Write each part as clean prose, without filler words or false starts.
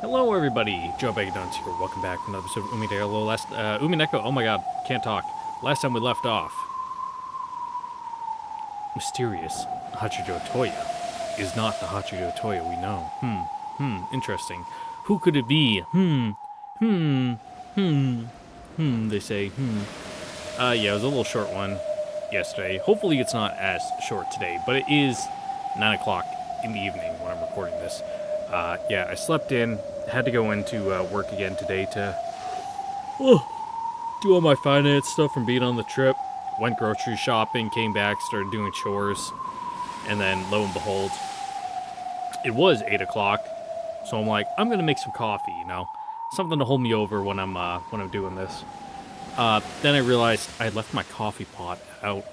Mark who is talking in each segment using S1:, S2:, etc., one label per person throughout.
S1: Hello, everybody. Joe Bagdons here. Welcome back to another episode of Umineko. Umineko. Oh my God, can't talk. Last time we left off, mysterious Hachijo Toya is not the Hachijo Toya we know. Interesting. Who could it be? They say, yeah, it was a little short one yesterday. Hopefully it's not as short today, but it is 9 o'clock in the evening when I'm recording this. Yeah, I slept in, had to go into work again today to do all my finance stuff from being on the trip. Went grocery shopping, came back, started doing chores, and then lo and behold, it was 8 o'clock. So I'm like, I'm gonna make some coffee, something to hold me over when I'm doing this. Then I realized I had left my coffee pot out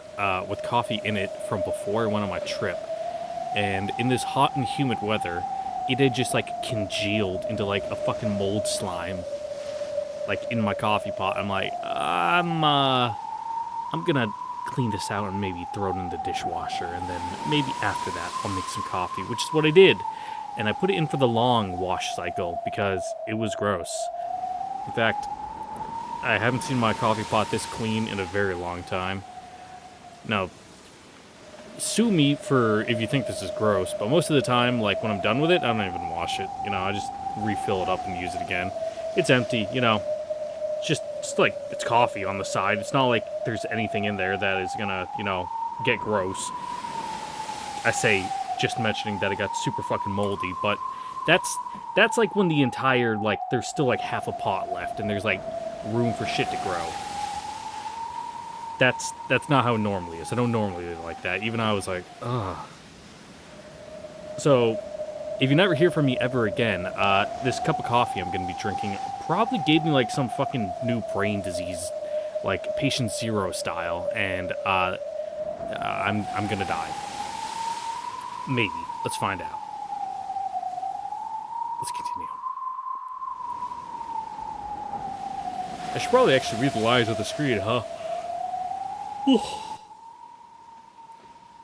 S1: with coffee in it from before I went on my trip, and in this hot and humid weather, it had just congealed into a fucking mold slime, in my coffee pot. I'm like, I'm gonna clean this out and maybe throw it in the dishwasher, and then maybe after that I'll make some coffee, which is what I did. And I put it in for the long wash cycle because it was gross. In fact, I haven't seen my coffee pot this clean in a very long time. Now, sue me for if you think this is gross, but most of the time, when I'm done with it, I don't even wash it. I just refill it up and use it again. It's empty, it's it's coffee on the side. It's not like there's anything in there that is gonna, get gross. I say, just mentioning that it got super fucking moldy, but that's when the entire, there's still half a pot left and there's room for shit to grow. That's not how it normally is. I don't normally do it like that. Even I was like, ugh. So, if you never hear from me ever again, this cup of coffee I'm going to be drinking probably gave me some fucking new brain disease, patient zero style, and I'm going to die. Maybe. Let's find out. Let's continue. I should probably actually read the lines of the screen, huh?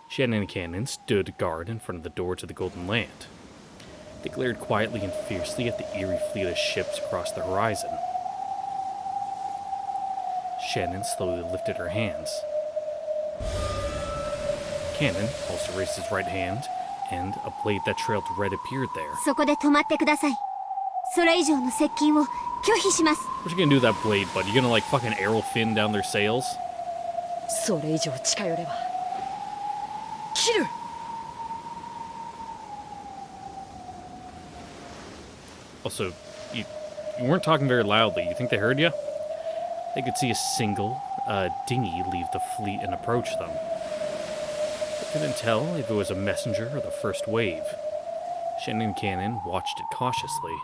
S1: Shannon and Cannon stood guard in front of the door to the Golden Land. They glared quietly and fiercely at the eerie fleet of ships across the horizon. Shannon slowly lifted her hands. Cannon also raised his right hand, and a blade that trailed red appeared there. What you gonna do with that blade, bud? You gonna fucking arrow fin down their sails? Also, you weren't talking very loudly. You think they heard you? They could see a single dinghy leave the fleet and approach them. They couldn't tell if it was a messenger or the first wave. Shannon and Cannon watched it cautiously.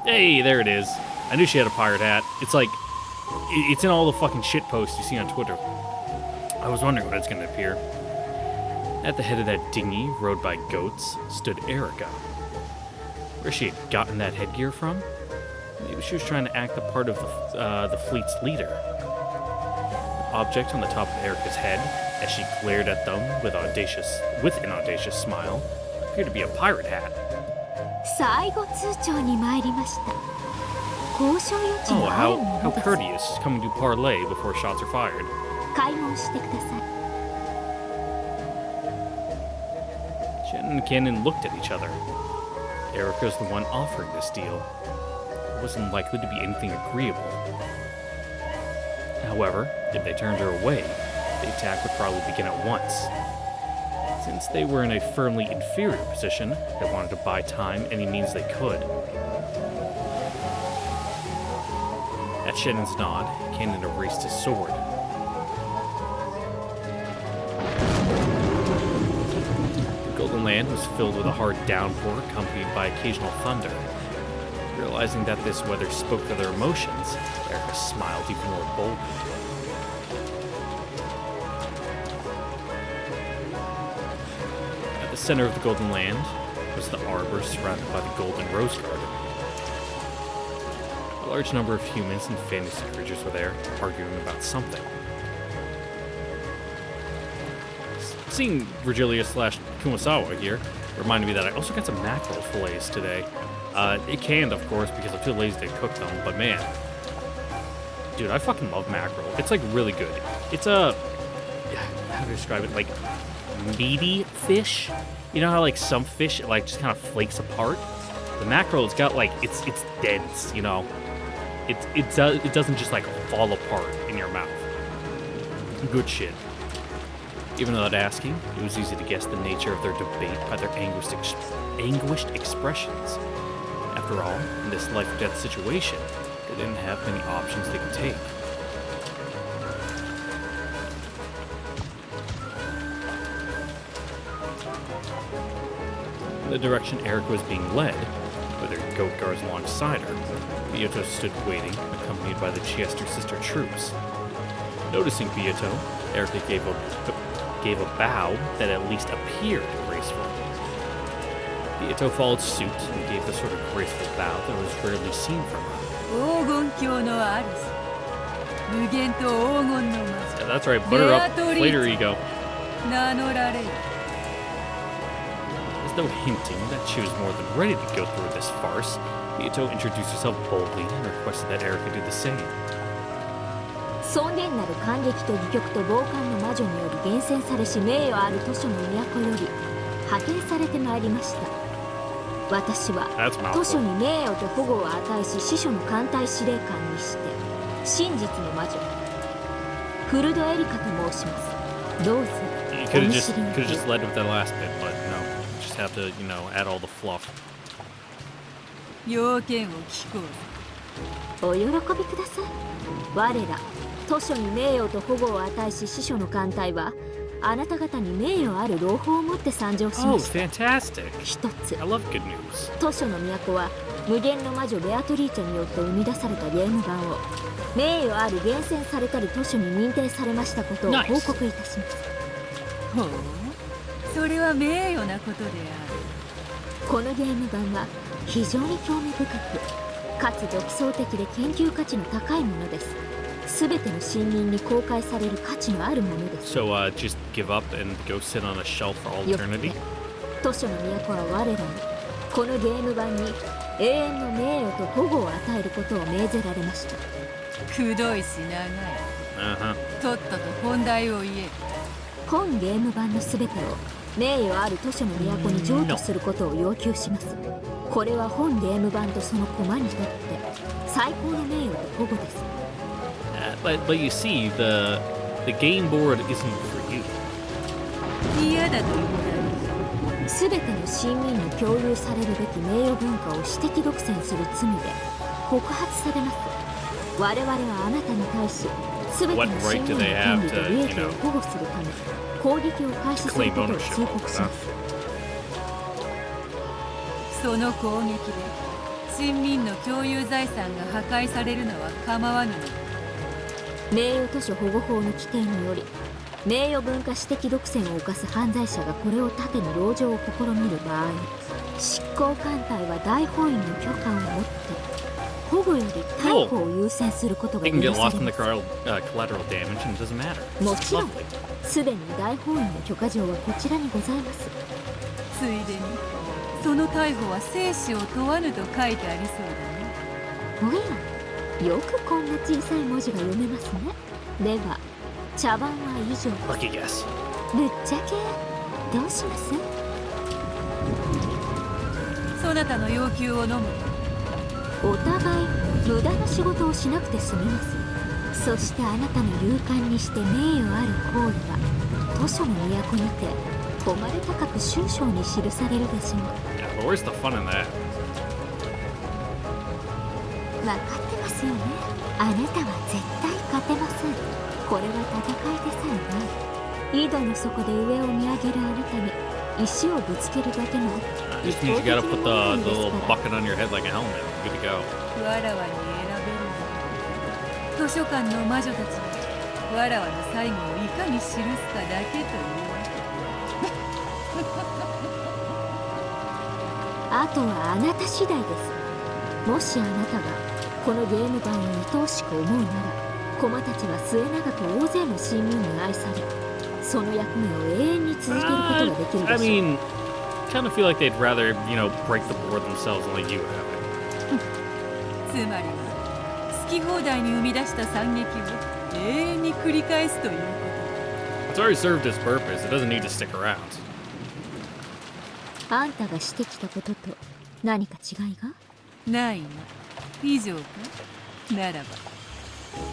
S1: Hey, there it is. I knew she had a pirate hat. It's in all the fucking shit posts you see on Twitter. I was wondering when it's going to appear. At the head of that dinghy, rowed by goats, stood Erica. Where she had gotten that headgear from? Maybe she was trying to act the part of the fleet's leader. The object on the top of Erica's head, as she glared at them with an audacious smile, appeared to be a pirate hat. Oh, how courteous, coming to parley before shots are fired. Shannon and Cannon looked at each other. Erica's the one offering this deal. It wasn't likely to be anything agreeable. However, if they turned her away, the attack would probably begin at once. Since they were in a firmly inferior position, they wanted to buy time any means they could. At Shannon's nod, Cannon erased his sword. The Golden Land was filled with a hard downpour accompanied by occasional thunder. Realizing that this weather spoke to their emotions, Erica smiled even more boldly. At the center of the Golden Land was the arbor surrounded by the Golden Rose Garden. A large number of humans and fantasy creatures were there, arguing about something. Seeing Virgilia / Kumasawa here, Reminded me that I also got some mackerel fillets today. It canned, of course, because I'm too lazy to cook them. But man, dude, I fucking love mackerel. It's like really good. It's a, how to describe it? Like meaty fish. You know how like some fish like just kind of flakes apart. The mackerel, it's got like it's dense. You know, it doesn't just like fall apart in your mouth. Good shit. Even without asking, it was easy to guess the nature of their debate by their anguished expressions. After all, in this life-or-death situation, they didn't have many options they could take. In the direction Erica was being led, with her goat guards alongside her, Beato stood waiting, accompanied by the Chester sister troops. Noticing Beato, Erica gave a bow that at least appeared graceful. Beato followed suit and gave the sort of graceful bow that was rarely seen from her. Yeah, that's right, butter up, inflate her ego. As though hinting that she was more than ready to go through this farce, Beato introduced herself boldly and requested that Erica do the same.
S2: 尊厳なる感激と戯曲と傍観の魔女により厳選されし名誉ある図書の都より派遣されてまいりました。私は図書に名誉と保護を与えし司書の艦隊司令官にして真実の魔女フルドエリカと申します。どうぞお見知りに。
S1: Could have just led with that last bit, but no, just have to, add all the fluff.
S3: 要件を聞こ
S2: う。お喜びください。我ら図書に名誉と保護を与えし司書の艦隊はあなた方に名誉ある朗報を持って参上しました。一つ、図書の都は無限の魔女ベアトリーチェによって生み出されたゲーム版を名誉ある厳選されたり図書に認定されましたことを報告いたします。
S3: ほう、それは名誉なことである。
S2: このゲーム版は非常に興味深くかつ独創的で研究価値の高いものです。すべての新人に公開される価値のあるものです。
S1: So, just give up and go sit on a shelf for all eternity?
S2: 図書の都は我らにこのゲーム版に永遠の名誉と保護を与えることを命ぜられました。
S3: くどいし長い。とっとと本題を言え。
S2: 本ゲーム版のすべてを名誉ある図書の都に譲渡することを要求します。これは本ゲーム版とその駒にとって最高の名誉と保護です。
S1: But you see, the game board isn't for you.
S3: 嫌だと言う
S2: な。すべての市民に共有されるべき名誉文化を私的独占する罪で告発されます。我々はあなたに対しすべての市民の権利と利益を保護するため攻撃を開始することを通告します。
S3: その攻撃で市民の共有財産が破壊されるのは構わぬの。
S2: 名誉図書保護法の規定により名誉文化私的独占を犯す犯罪者がこれを盾に籠城を試みる場合、執行官隊は大法院の許可を持って保護より逮捕を優先することが許されます。もちろんすでに大法院の許可状はこちらにございます。
S3: ついでにその逮捕は生死を問わぬと書いてありそうだね。
S2: おや、よくこんな小さい文字が読めますね。では茶番は以上。ぶっちゃけどうします？
S3: そなたの要求を飲む。
S2: お互い無駄な仕事をしなくて済みます。そしてあなたの勇敢にして名誉ある行為は図書の都にて誉れ高く終章に記されるでしょう。
S1: But where's the fun in that?
S2: 分かってますよね。あなたは絶対勝てません。これは戦いでさえない。井戸の底で上を見上げるあなたに石をぶつけるだけの
S1: Just means you gotta put the little bucket on your head like a helmet. Good to go.
S3: わらわに選べるの。図書館の魔女たちはわらわの最後をいかに記すかだけという。
S2: あとはあなた次第です。もしあなたがこのゲーム版を愛おしく思うなら、駒たちは末永く大勢の市民に愛され、その役目を永遠に続けることができるでしょう。
S1: kind of feel like they'd rather, you know, break the board themselves than let you have it.
S3: つまりは好き放題に生み出した惨劇を永遠に繰り返すということだ。
S1: It's already served its purpose. It doesn't need to stick around.
S2: あんたがしてきたことと何か違いが？
S3: ないな。以上か？なら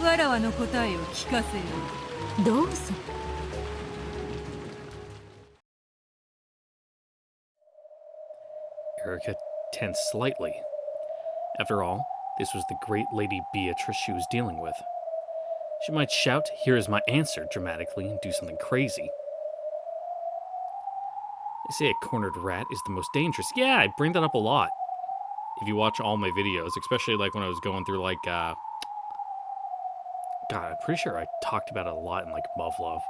S3: ばわらわの答えを聞かせよう。
S2: どうぞ。
S1: Erica tensed slightly. After all, this was the great Lady Beatrice she was dealing with. She might shout, "Here is my answer," dramatically and do something crazy. They say a cornered rat is the most dangerous. Yeah, I bring that up a lot. If you watch all my videos, especially like when I was going through like, God, I'm pretty sure I talked about it a lot in like Muv-Love.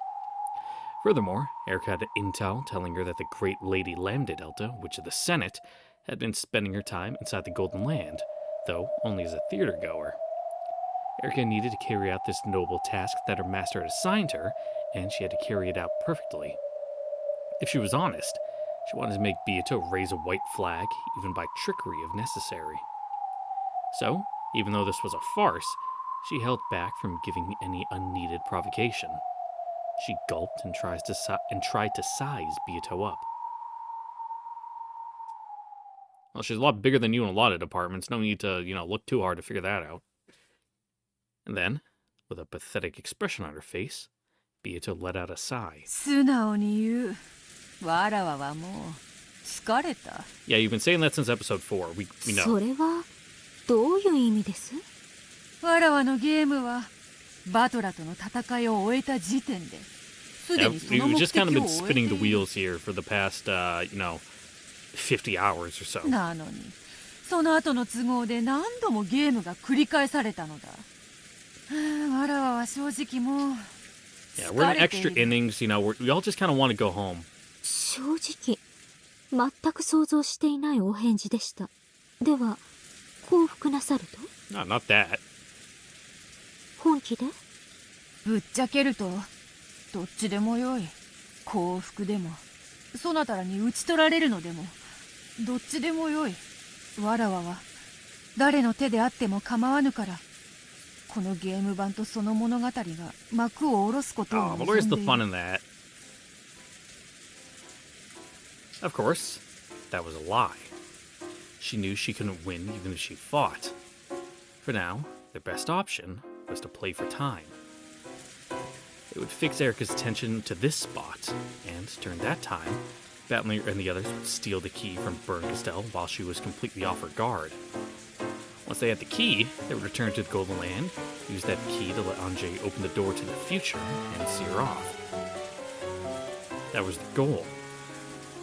S1: Furthermore, Erica had intel telling her that the great Lady Lambda-Delta, Witch of the Senate, had been spending her time inside the Golden Land, though only as a theater goer. Erica needed to carry out this noble task that her master had assigned her, and she had to carry it out perfectly. If she was honest, she wanted to make Beato raise a white flag, even by trickery if necessary. So, even though this was a farce, she held back from giving any unneeded provocation. She gulped and tried to size Beato up. Well, she's a lot bigger than you in a lot of departments. No need to, look too hard to figure that out. And then, with a pathetic expression on her face, Beato let out a sigh.
S3: 素直に言う。わらわはもう疲れた。
S1: Yeah, you've been saying that since episode 4. We know.
S2: それはどういう意味です？
S3: わらわのゲームはバトラとの戦いを終えた時点で、すで
S1: Yeah,
S3: にその
S1: we've
S3: 目
S1: just
S3: 的
S1: kind of
S3: を
S1: been
S3: 終え
S1: spinning
S3: て
S1: the
S3: いる。
S1: wheels here for the past, 50 hours or so.
S3: なのに、その後の都合で何度もゲームが繰り返されたのだ。わらわは正直もう
S1: Yeah, we're in extra innings, we all just kind of want to go home.
S2: 正直全く想像していないお返事でした。では降伏なさると？
S1: No, not that.
S2: 本気で？
S3: ぶっちゃけるとどっちでもよい。降伏でもそなたらに討ち取られるのでもどっちでもよい。わらわは誰の手であっても構わぬから、このゲーム版とその物語が幕を下ろすことを
S1: Oh,
S3: 望
S1: but where's
S3: ん
S1: the
S3: でい
S1: fun
S3: る。
S1: in that? Of course, that was a lie. She knew she couldn't win even if she fought. For now, their best option was to play for time. It would fix Erica's attention to this spot, and during that time, Battler and the others would steal the key from Berncastel while she was completely off her guard. Once they had the key, they would return to the Golden Land, use that key to let Anjay open the door to the future and see her off. That was the goal.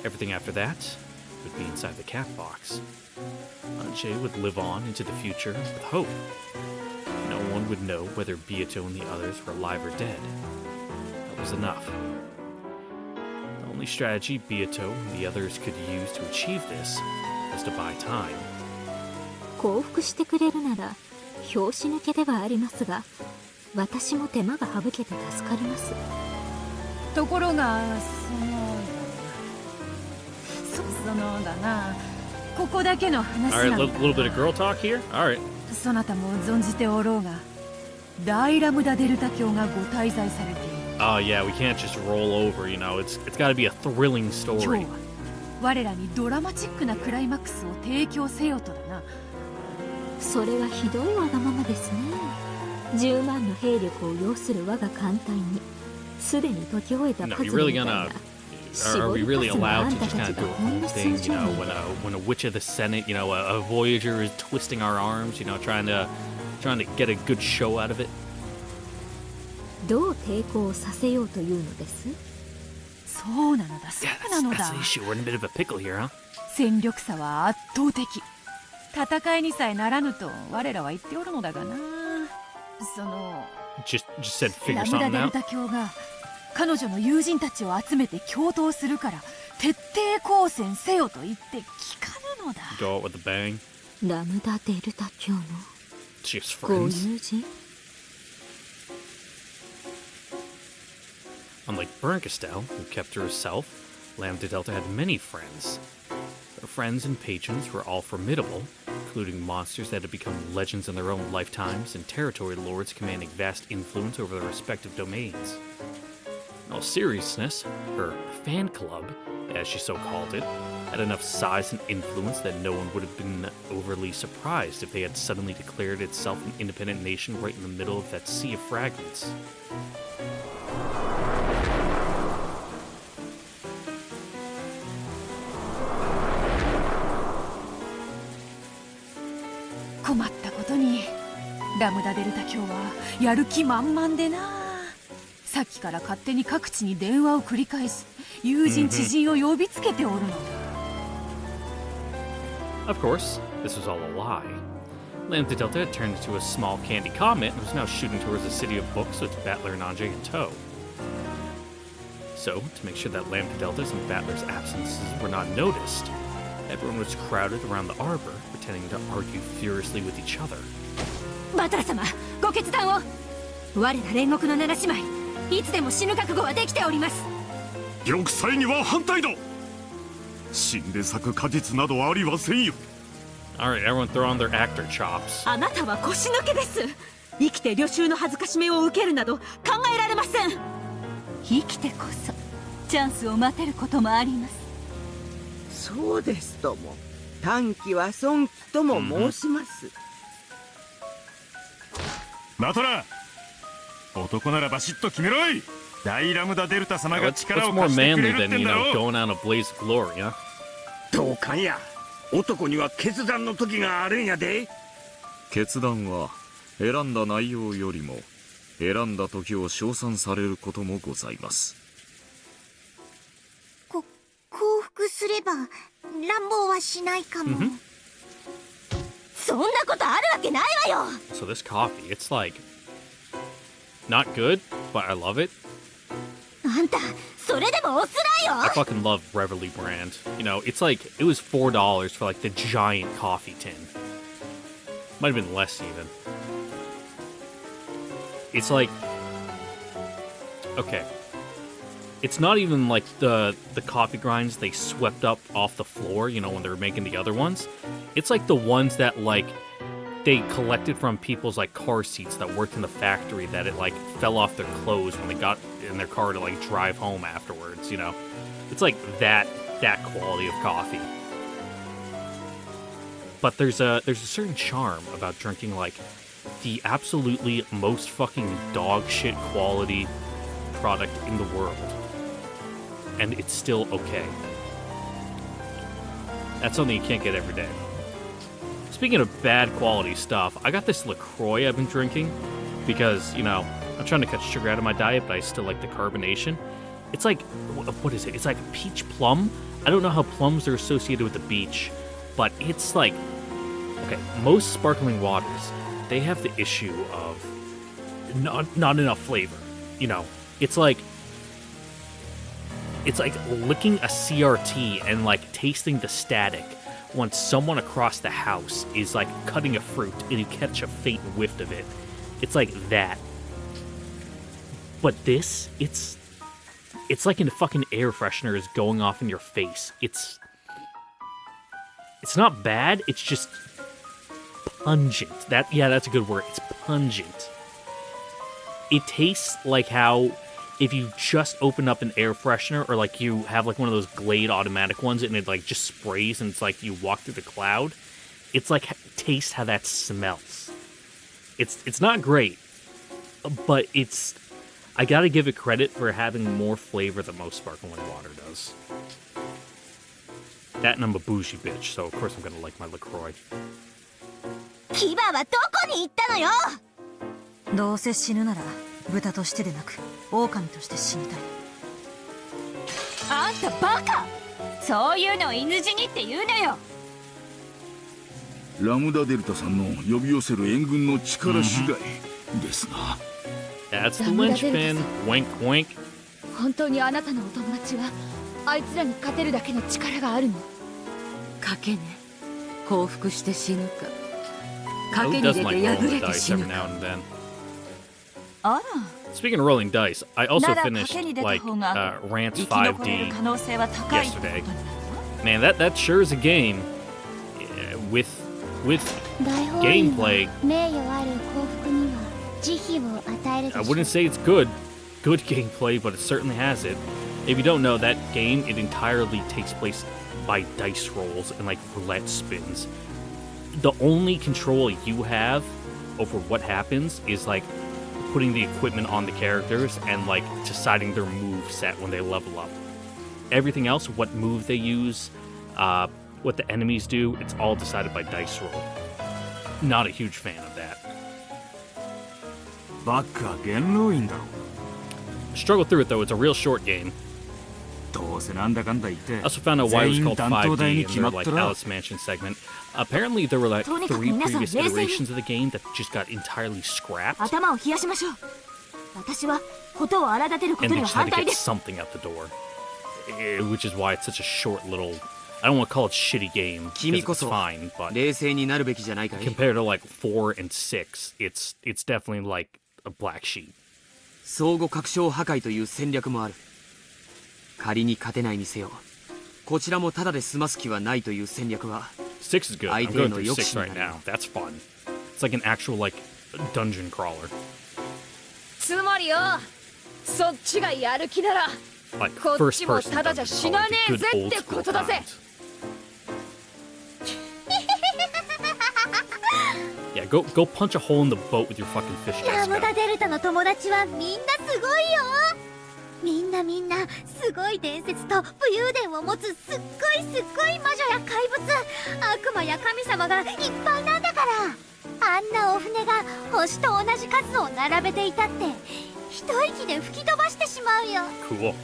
S1: Everything after that would be inside the cat box. Anjay would live on into the future with hope. No one would know whether Beato and the others were alive or dead. That was enough. The only strategy Beato and the others could use to achieve this was to buy time.
S2: 降伏してくれるなら拍子抜けではありますが、私も手間が省けて助かります。
S3: ところがそのだな、ここだけの話
S1: Alright,
S3: な
S1: a
S3: のだ。
S1: little bit of girl talk here? Alright.
S3: そなたも存じておろうが、大ラムダデルタ教がご滞在されている。
S1: Oh yeah, we can't just roll over, it's got to be a thrilling
S3: 今日
S1: story.
S3: は我らにドラマチックなクライマックスを提供せよとだな。
S2: それはひどいわがままですね。10万の兵力を要する我が艦隊にすでに解き終えた
S1: No,
S2: 数
S1: you
S2: みた
S1: really
S2: いな。
S1: Are we really allowed to just kind of do our own thing, when a witch of the Senate, a Voyager is twisting our arms, trying to get a good show out of it?
S2: どう抵抗させようというのです？
S3: そうなのだ、そ
S1: Yeah,
S3: うなの
S1: that's
S3: だ。
S1: the issue. We're in a bit of a pickle here, huh?
S3: 戦力差は圧倒的。戦いにさえならぬと我らは言っておるのだがな。その
S1: Just said
S3: ラ
S1: figure
S3: ムダ
S1: something
S3: デル
S1: out.
S3: タ教が彼女の友人たちを集めて共闘するから徹底抗戦せよと言って聞かぬのだ。
S1: Go out with a bang.
S2: ラムダデルタ教の
S1: Just
S2: ご
S1: friends.
S2: 友人？
S1: Unlike Berncastel, who kept to herself, Lambda Delta had many friends. Their friends and patrons were all formidable, including monsters that had become legends in their own lifetimes and territory lords commanding vast influence over their respective domains. In all seriousness, her fan club, as she so called it, had enough size and influence that no one would have been overly surprised if they had suddenly declared itself an independent nation right in the middle of that sea of fragments.
S3: ラムダデルタ卿はやる気満々でな。さっきから勝手に各地に電話を繰り返し、友人知人を呼びつけておるのだ。
S1: Of course, this was all a lie. Lambda Delta had turned into a small candy comet and was now shooting towards the city of books with Battler and Anjay in tow. So, to make sure that Lambda Delta's and Battler's absences were not noticed, everyone was crowded around the arbor, pretending to argue furiously with each other.
S2: バトラ様、ご決断を。我ら煉獄の七姉妹、いつでも死ぬ覚悟はできております。
S4: 玉砕には反対だ。死んで咲く果実などありはせんよ。
S1: Alright, everyone throw on their actor chops.
S2: あなたは腰抜けです。生きて旅衆の恥ずかしめを受けるなど考えられません。生きてこそチャンスを待てることもあります。
S5: そうですとも。短期は損期とも申します。
S4: マトラ、男ならバシッと決めろい。大ラムダデルタ様が力を貸してくれるってんだろ。
S1: going on a blaze of glory, huh?
S6: どうかんや。男には決断の時があるんやで。
S7: 決断は選んだ内容よりも選んだ時を称賛されることもございます。
S8: 幸福すれば乱暴はしないかも。
S2: そんなことあるわけないわよ。
S1: So this coffee, it's like not good, but I love it.
S2: あんた、それでもおつらいよ。
S1: I fucking love Reveille brand. You know, it's like it was $4 for like the giant coffee tin. Might have been less even. It's like okay. It's not even like the coffee grinds they swept up off the floor, you know, when they were making the other ones. It's like the ones that like they collected from people's like car seats that worked in the factory that it like fell off their clothes when they got in their car to like drive home afterwards, you know. It's like that quality of coffee. But there's a certain charm about drinking like the absolutely most fucking dog shit quality product in the world. And it's still okay. That's something you can't get every day. Speaking of bad quality stuff, I got this LaCroix I've been drinking because, you know, I'm trying to cut sugar out of my diet, but I still like the carbonation. It's like, what is it? It's like peach plum. I don't know how plums are associated with the beach, but it's like, okay, most sparkling waters, they have the issue of not enough flavor. You know, it's like licking a CRT and like tasting the static when someone across the house is like cutting a fruit and you catch a faint whiff of it. It's like that. But this, it's like a fucking air freshener is going off in your face. It's not bad, it's just pungent. That's a good word. It's pungent. It tastes like how if you just open up an air freshener or like you have like one of those Glade automatic ones and it like just sprays and it's like you walk through the cloud, it's like taste how that smells. It's not great, but I gotta give it credit for having more flavor than most sparkling water does. That and I'm a bougie bitch, so of course I'm gonna like my LaCroix.
S2: 牙はどこに行ったのよ。
S9: どうせ死ぬなら豚としてでなく狼として死にたい。
S2: あんたバカ。そういうのを犬死にって言うのよ。
S4: ラムダデルタさんの呼び寄せる援軍の力次第ですな。
S1: That's the linchpin. Wink, wink.
S3: 本当にあなたのお友達はあいつらに勝てるだけの力があるの？
S9: 賭けね。降伏して死ぬか。賭
S1: Who
S9: けに
S1: doesn't
S9: 出
S1: like
S9: て
S1: rolling
S9: 敗
S1: the
S9: れて
S1: dice
S9: 死
S1: every
S9: ぬ
S1: now
S9: か。
S1: and then?
S3: あら
S1: Speaking of rolling dice, I also
S3: なら
S1: finished
S3: 賭けに出た
S1: like
S3: 方が
S1: Rants
S3: 生き残れる
S1: 5D
S3: 可能性は高いってこと
S1: yesterday.
S3: になるわ。
S1: Man, that sure is a game with
S8: 大法院は
S1: gameplay.
S8: 名誉ある幸福には慈悲を与えるでしょ
S1: I
S8: う。
S1: wouldn't say it's good gameplay, but it certainly has it. If you don't know, that game, it entirely takes place by dice rolls and like roulette spins. The only control you have over what happens is like putting the equipment on the characters and like deciding their move set when they level up. Everything else, what move they use, what the enemies do, it's all decided by dice roll. Not a huge fan of that.
S4: バックは元老院だろ。
S1: Struggle through it though, it's a real short game.
S4: どうせなんだかんだ言って
S1: I also found out why it was
S4: 全員
S1: called
S4: 担当台
S1: 5D
S4: に
S1: in
S4: 決
S1: their
S4: まっ
S1: like
S4: とら
S1: Alice Mansion segment. Apparently there were like
S2: とにかく
S1: 3
S2: 皆さん
S1: previous
S2: 冷静に
S1: iterations of the game that just got entirely scrapped,
S2: 頭を冷やしましょう。私はことを荒立てるこ
S1: and
S2: と
S1: they
S2: には
S1: just had
S2: 反
S1: to
S2: 対
S1: get
S2: です
S1: something out the door. Which is why it's such a short little, I don't want to call it shitty game,
S10: 君
S1: because
S10: こ
S1: it's
S10: そ
S1: fine, but
S10: 冷静になるべきじゃないかい。
S1: compared to like 4 and 6, it's definitely like a black sheep.
S10: 相互確証破壊という戦略もある。仮に勝てないにせよ、こちらもただで済ます気はないという戦略は、
S1: 6 is good. I'm going through 6 right now. That's fun. It's like an actual like dungeon crawler.
S3: つまりよ、そっちがやる気なら
S1: Like
S3: こっ
S1: first
S3: ちも
S1: person
S3: ただじゃ
S1: dungeon
S3: 死
S1: crawler,
S3: なね
S1: the
S3: え
S1: good
S3: ぜ
S1: old
S3: って
S1: school
S3: ことだぜ。
S1: times. Yeah, go punch a hole in the boat with your fucking fish
S8: ラ
S1: guys.
S8: ムダデルタの友達はみんなすごいよ。みんなすごい伝説と武勇伝を持つすっごい魔女や怪物、悪魔や神様がいっぱいなんだから。あんなお船が星と同じ数を並べていたって一息で吹き飛ばしてしまうよ。
S1: Cool.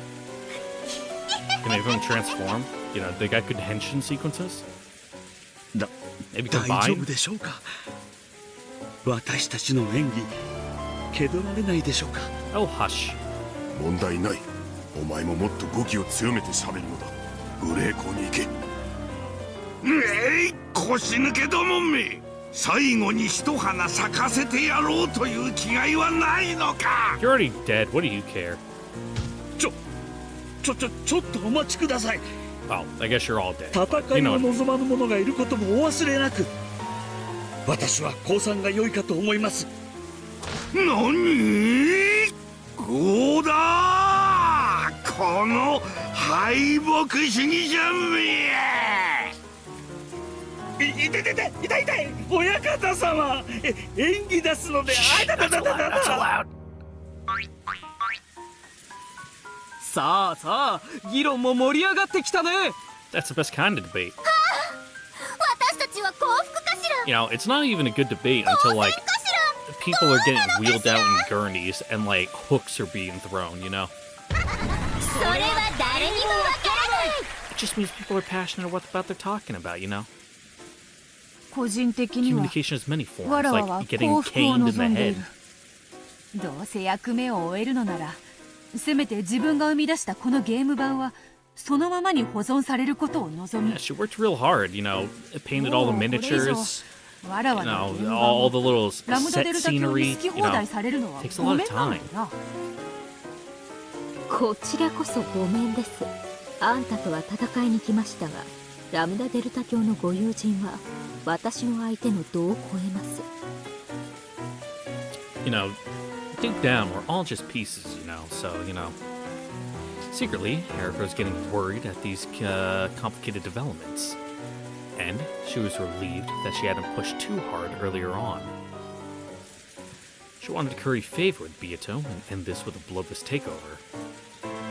S1: Can everyone transform? You know, they got good henshin sequences. Maybe
S6: 大丈夫
S1: combine.
S6: でしょうか。私たちの演技蹴取られないでしょうか。
S1: Oh, hush.
S11: 問題ない。お前ももっと語気を強めて喋るのだ。無礼講に行け。
S6: 腰抜けどもめ、最後に一花咲かせてやろうという気概はないのか。
S1: You're already dead. What do you care?
S6: ちょっとお待ちください。
S1: Well, I guess you're all dead.
S6: 戦
S1: You
S6: いを
S1: know,
S6: 望まぬ者がいることもお忘れなく。私は降参が良いかと思います。何？こうだ！この敗北主義者め！痛い！親方様！演技出すので、あたたたたたた！
S10: さあ、議論も盛り上がってきたね。
S1: that's the best kind of debate.
S8: 私たちは幸福かしら。
S1: You know, it's not even a good debate until like
S8: かしら。
S1: people are getting wheeled out in gurneys and like hooks are being thrown, you know?
S8: それは誰にもわからない。
S1: It just means people are passionate about what they're talking about, you know?
S3: 個人的には
S1: Communication has many forms,
S3: わらわは
S1: like getting
S3: 幸福を
S1: caned in the
S3: 望んでい
S1: head.
S3: る。どうせ役目を終えるのなら、せめて自分が生み出したこのゲーム版はそのままに保存されることを望み
S1: Yeah, she worked real hard, you know, painted all the
S3: もうこれ以上
S1: miniatures,
S3: わらわ
S1: you
S3: の
S1: know,
S3: ゲーム
S1: all
S3: 版
S1: the
S3: を
S1: little
S3: ラムダ
S1: set
S3: デルタ教に
S1: scenery,
S3: 好き
S1: you
S3: 放題
S1: know.
S3: されるのは
S1: takes a
S3: ご
S1: lot
S3: め
S1: of
S3: んなんだ
S1: time.
S3: よな。
S2: こちらこそごめんです。あんたとは戦いに来ましたが、ラムダデルタ教のご友人は私の相手の度を超えます。
S1: You know, deep down, we're all just pieces, you know, so, you know. Secretly, Erica's getting worried at these complicated developments. And she was relieved that she hadn't pushed too hard earlier on. She wanted to curry favor with Beato and end this with a bloodless takeover.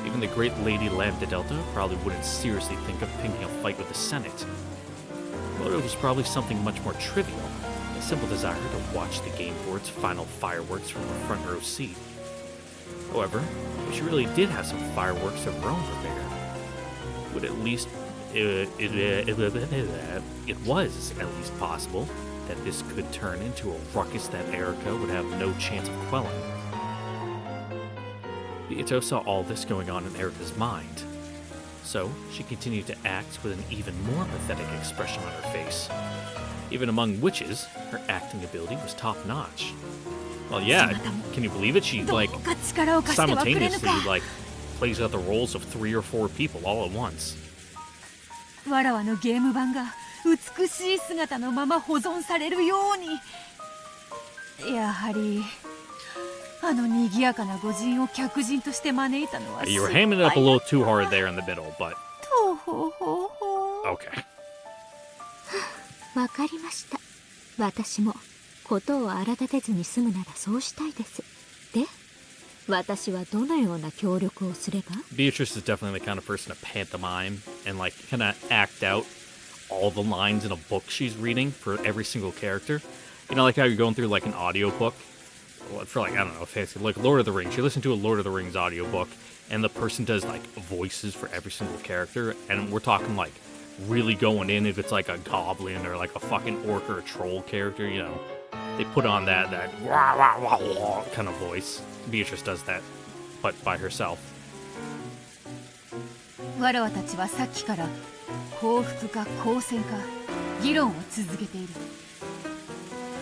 S1: Even the great Lady Lambda Delta probably wouldn't seriously think of picking a fight with the Senate. Motive was probably something much more trivial, a simple desire to watch the game board's final fireworks from a front row seat. However, if she really did have some fireworks of her own prepared, would at least it was at least possible that this could turn into a ruckus that Erica would have no chance of quelling. Beato saw all this going on in Erica's mind, so she continued to act with an even more pathetic expression on her face. Even among witches, her acting ability was top-notch. Well, yeah. Can you believe it? She like
S3: どうか力を貸してはくれぬ
S1: simultaneously
S3: か。
S1: like plays out the roles of 3 or 4 people all at once.
S3: わらわのゲーム版が美しい姿のまま保存されるように。やはりあの賑やかな御仁を客人として招いたのは
S1: You were hamming it up a little too hard there in the middle, but
S3: とほほほ。
S1: okay.
S2: わかりました。私もことを荒立てずに済むならそうしたいです。で、私はどのような協力をすれば？
S1: Beatrice is definitely the kind of person to pantomime and like kind of act out all the lines in a book she's reading for every single character. You know, like how you're going through like an audiobook for like, I don't know, fancy, like Lord of the Rings. You listen to a Lord of the Rings audiobook and the person does like voices for every single character, and we're talking like really going in if it's like a goblin or like a fucking orc or a troll character, you know. They put on that wah, wah, wah, wah kind of voice. Beatrice does that, but by herself.
S3: わらわたちはさっきから降伏か降戦か議論を続けている。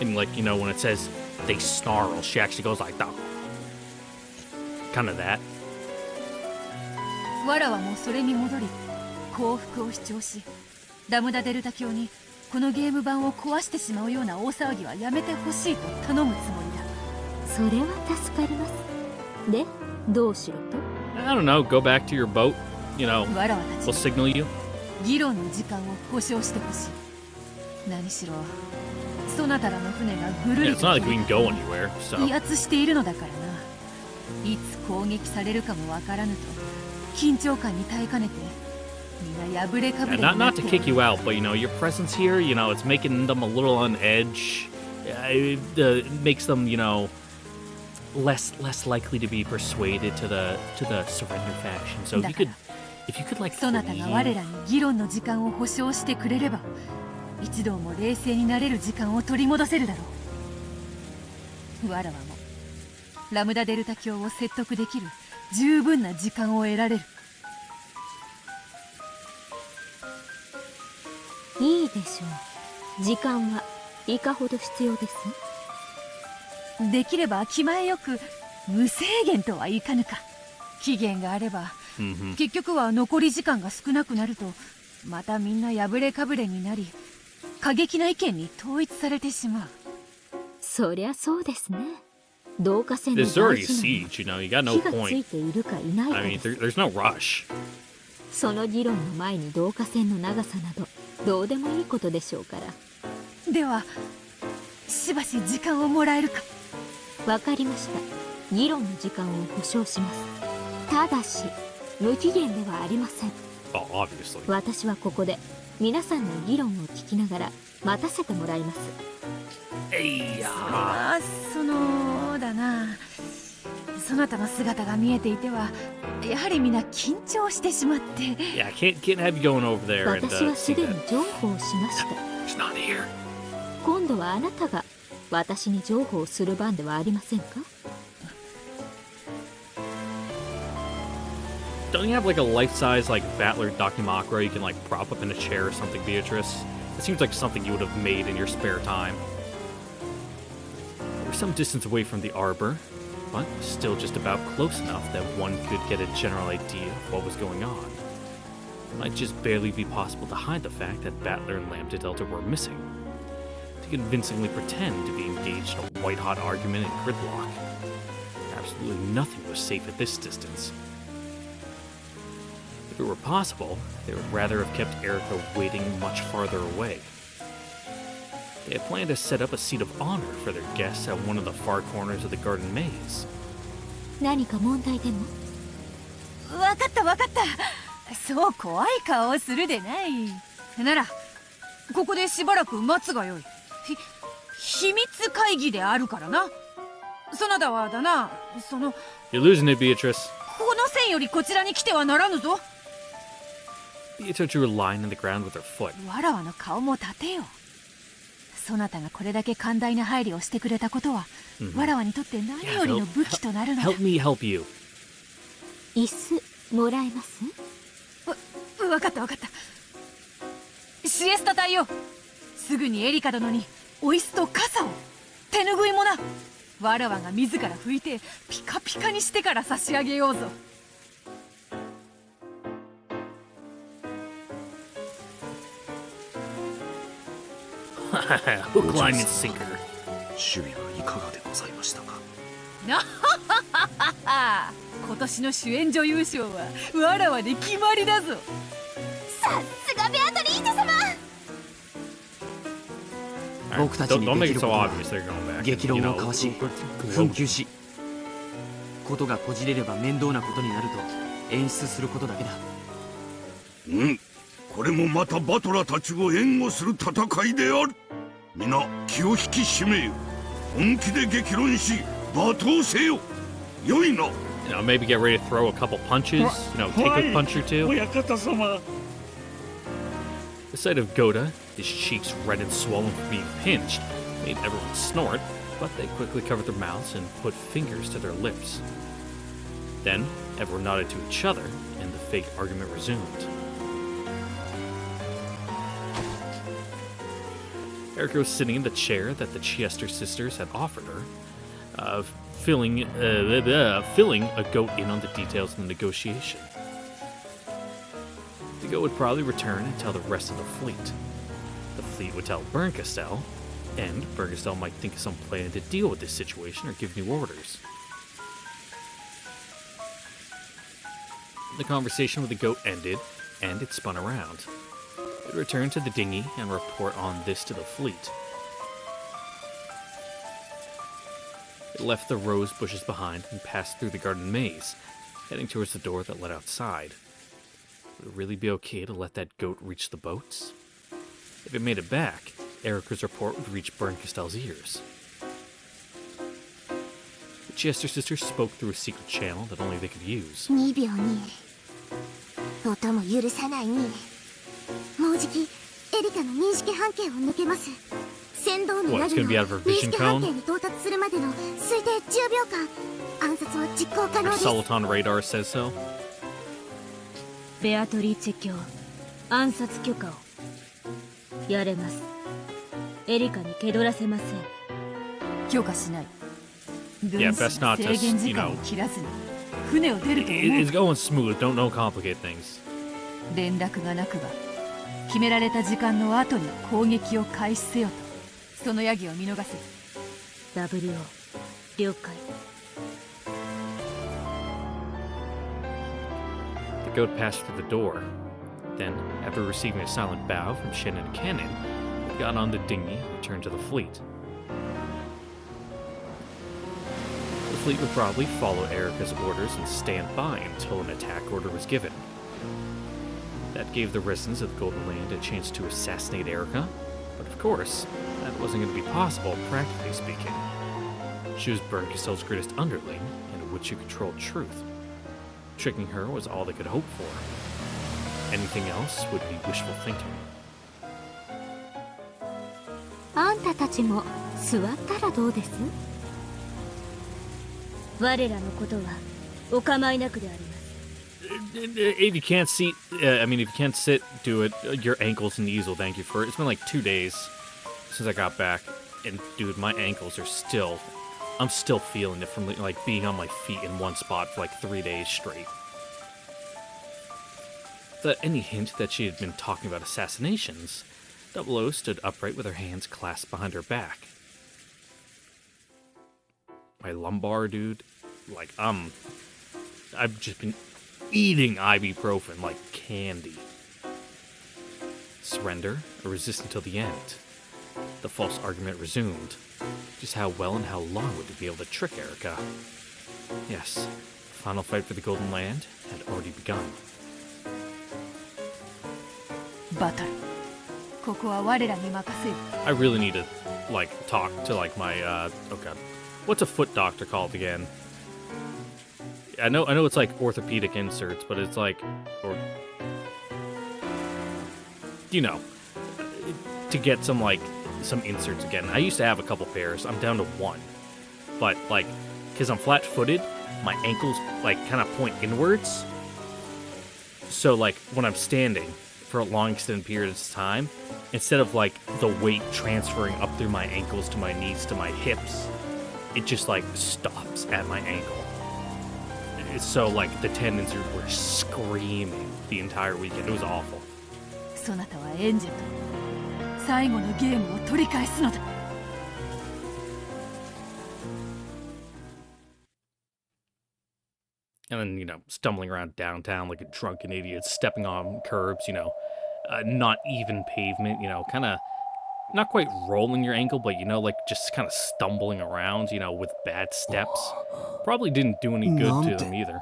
S1: And like, you know, when it says they snarl, she actually goes like that. Kind of that.
S3: わらわもそれに戻り降伏を主張し、ラムダデルタ教にこのゲーム版を壊してしまうような大騒ぎはやめてほしいと頼むつもりだ。
S2: それは助かります。で、どうしろと？
S1: I don't know, go back to your boat, you know,
S3: わらわた
S1: we'll
S3: ち
S1: signal you.
S3: 議論の時間を保証してほしい。何しろそなたらの船がぐる
S1: Yeah,
S3: り
S1: it's
S3: と
S1: not like we can go anywhere, so.
S3: 威圧しているのだからな。いつ攻撃されるかもわからぬと緊張感に耐えかねて皆破れかぶ
S1: Yeah,
S3: れ
S1: not
S3: になっ
S1: not
S3: て
S1: to
S3: おる
S1: kick you out, but you know, your presence here, you know, it's making them a little on edge. It makes them, you know, less likely to be persuaded to the surrender faction. So if you could like
S3: そなたが我らに議論の時間を保証してくれれば一同も冷静になれる時間を取り戻せるだろう。わらわもラムダデルタ教を説得できる十分な時間を得られる。
S2: いいでしょう。時間はいかほど必要です？
S3: できれば気前よく無制限とはいかぬか。期限があれば、結局は残り時間が少なくなるとまたみんな破れかぶれになり過激な意見に統一されてしまう。
S2: そりゃそうですね。導火線の
S1: There's already
S2: 大事
S1: siege, you know, you got
S2: な
S1: no
S2: 火がつい
S1: point.
S2: ているかいないか
S1: I
S2: で
S1: mean,
S2: す。
S1: there's no rush.
S2: その議論の前に導火線の長さなどどうでもいいことでしょうから。
S3: ではしばし時間をもらえるか。
S2: わかりました。議論の時間を保証します。ただし無期限ではありません。
S1: Oh, obviously.
S2: 私はここで皆さんの議論を聞きながら待たせてもらいます。
S3: そのだな、そなたの姿が見えていてはやはり皆緊張してしまって。
S1: Yeah, I can't have you going over there and
S2: 私は
S1: see
S2: すでに
S1: that.
S2: 譲歩をしました。
S1: It's not here.
S2: 今度はあなたが私に譲歩をする番ではありませんか？
S1: Don't you have like a life-size like Battler Dakimakura you can like prop up in a chair or something, Beatrice? It seems like something you would have made in your spare time. We're some distance away from the arbor, but still just about close enough that one could get a general idea of what was going on. It might just barely be possible to hide the fact that Battler and Lambda Delta were missing. To convincingly pretend to be engaged in a white-hot argument in gridlock. Absolutely nothing was safe at this distance. If it were possible, they would rather have kept Erica waiting much farther away. They had planned to set up a seat of honor for their guests at one of the far corners of the garden maze.
S2: 何か問題でも？
S3: わかったわかった。そう怖い顔をするでない。ならここでしばらく待つがよい。秘密会議であるからな。そなたはだな、その
S1: You're losing it, Beatrice.
S3: この線よりこちらに来てはならぬぞ。
S1: Beatrice drew a line in the ground with her foot.
S3: わらわの顔も立てよ。そなたがこれだけ寛大な配慮をしてくれたことは、わらわにとって何よりの武器となるのだ。
S1: Help me help you.
S2: 椅子もらえます？
S3: わかったわかった。シエスタ隊よ、すぐにエリカ殿にお椅子と傘を、手ぬぐいもな。わらわが自ら拭いてピカピカにしてから差し上げようぞ。
S1: Hook, line, and sinker.
S7: 守備はいかがでございましたか。
S3: 今年の主演女優賞はわらわで決まりだぞ。
S8: さすがベアトリーチェ様。
S10: 僕たちに
S1: Don't
S10: で
S1: make
S10: き
S1: it
S10: る
S1: so
S10: ことは
S1: obvious they're going back.
S10: 激
S1: You
S10: 論
S1: know,
S10: を交わし
S1: gloat.
S10: 紛糾し、ことがこじれれば面倒なことになると演出することだけだ。
S6: これもまたバトラたちを援護する戦いである。皆気を引き締めよ。本気で激論し罵倒せよ。良いな。
S1: You know, maybe get ready to throw a couple punches. You know, take a punch or two.
S4: 親方様。
S1: The sight of Goda, his cheeks red and swollen from being pinched, made everyone snort, but they quickly covered their mouths and put fingers to their lips. Then, everyone nodded to each other, and the fake argument resumed. Erica was sitting in the chair that the Chester sisters had offered her, filling a goat in on the details of the negotiation. The goat would probably return and tell the rest of the fleet. The fleet would tell Berncastel, and Berncastel might think of some plan to deal with this situation or give new orders. The conversation with the goat ended, and it spun around. It returned to the dinghy and report on this to the fleet. It left the rose bushes behind and passed through the garden maze, heading towards the door that led outside. Would it really be okay to let that goat reach the boats? If it made it back, Erica's report would reach Berncastel's ears. The Chester sisters spoke through a secret channel that only they could use.
S8: 2秒に音も許さないにもうじきエリカの認識半径を抜けます。船頭の
S1: What,
S8: ラ
S1: it's
S8: グ
S1: gonna
S8: の
S1: be out of her
S8: 認
S1: vision
S8: 識半
S1: cone?
S8: 径に到達するまでの推定10秒間暗殺は実行可能
S1: Our
S8: です。
S1: Soliton radar says so.
S2: ベアトリーチェ卿、暗殺許可をやれます。エリカに気取らせません。
S3: 許可しない。
S1: Yeah,
S3: 軍師
S1: best
S3: が
S1: not to,
S3: 制限時
S1: you
S3: 間
S1: know.
S3: を切らずに船を出ると
S1: It,
S3: 思う
S1: it's going smooth. Don't complicate things.
S3: 連絡がなくば決められた時間の後に攻撃を開始せよとそのヤギを見逃せ。
S2: WO 了解。
S1: The goat passed through the door. Then, after receiving a silent bow from Shen and Cannon, it got on the dinghy and returned to the fleet. The fleet would probably follow Erica's orders and stand by until an attack order was given. That gave the residents of the Golden Land a chance to assassinate Erica, but of course, that wasn't going to be possible, practically speaking. She was Berncastel's greatest underling, and a witch who controlled truth. Tricking her was all they could hope for. Anything else would be wishful thinking.
S2: あんたたちも座ったらどうです？我らのことはお構いなくであります。
S1: If you can't see, I mean, if you can't sit, do it. Your ankles and knees will thank you for it. It's been like 2 days since I got back, and dude, my ankles are still. I'm still feeling it from like being on my feet in one spot for like 3 days straight. Without any hint that she had been talking about assassinations, 00 stood upright with her hands clasped behind her back. My lumbar, dude, like I've just been eating ibuprofen like candy. Surrender or resist until the end? The false argument resumed. Just how well and how long would they be able to trick Erica? Yes, the final fight for the Golden Land had already begun.
S3: バトルここは我らに任せよ。
S1: I really need to, like, talk to, like, my, oh god. What's a foot doctor called again? I know it's like orthopedic inserts, but it's like, or, you know, to get some, like, some inserts again. I used to have a couple pairs. I'm down to one. But, like, because I'm flat-footed, my ankles, like, kind of point inwards. So, like, when I'm standing for a long extended period of time, instead of, like, the weight transferring up through my ankles to my knees to my hips, it just like stops at my ankle. So like the tendons were screaming the entire weekend. It was awful.
S3: そなたはエンジェルと最後のゲームを取り返すのだ。
S1: And then, stumbling around downtown like a drunken idiot, stepping on curbs, not even pavement, kind of not quite rolling your ankle, but, like just kind of stumbling around, with bad steps. Probably didn't do any good to them either.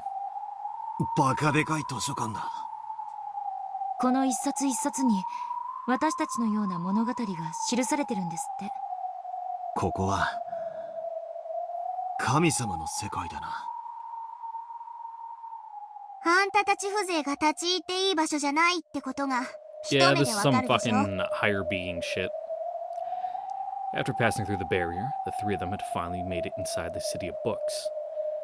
S12: バカでかい図書館だ。
S9: この一冊一冊に私たちのような物語が記されてるんですって。
S12: ここは神様の世界だな。
S8: あんたたち風情が立ち入っていい場所じゃないってことが一
S1: Yeah,
S8: 目
S1: this
S8: で
S1: is
S8: わ
S1: some
S8: かるでしょ。
S1: fucking higher being shit. After passing through the barrier, the three of them had finally made it inside the city of books.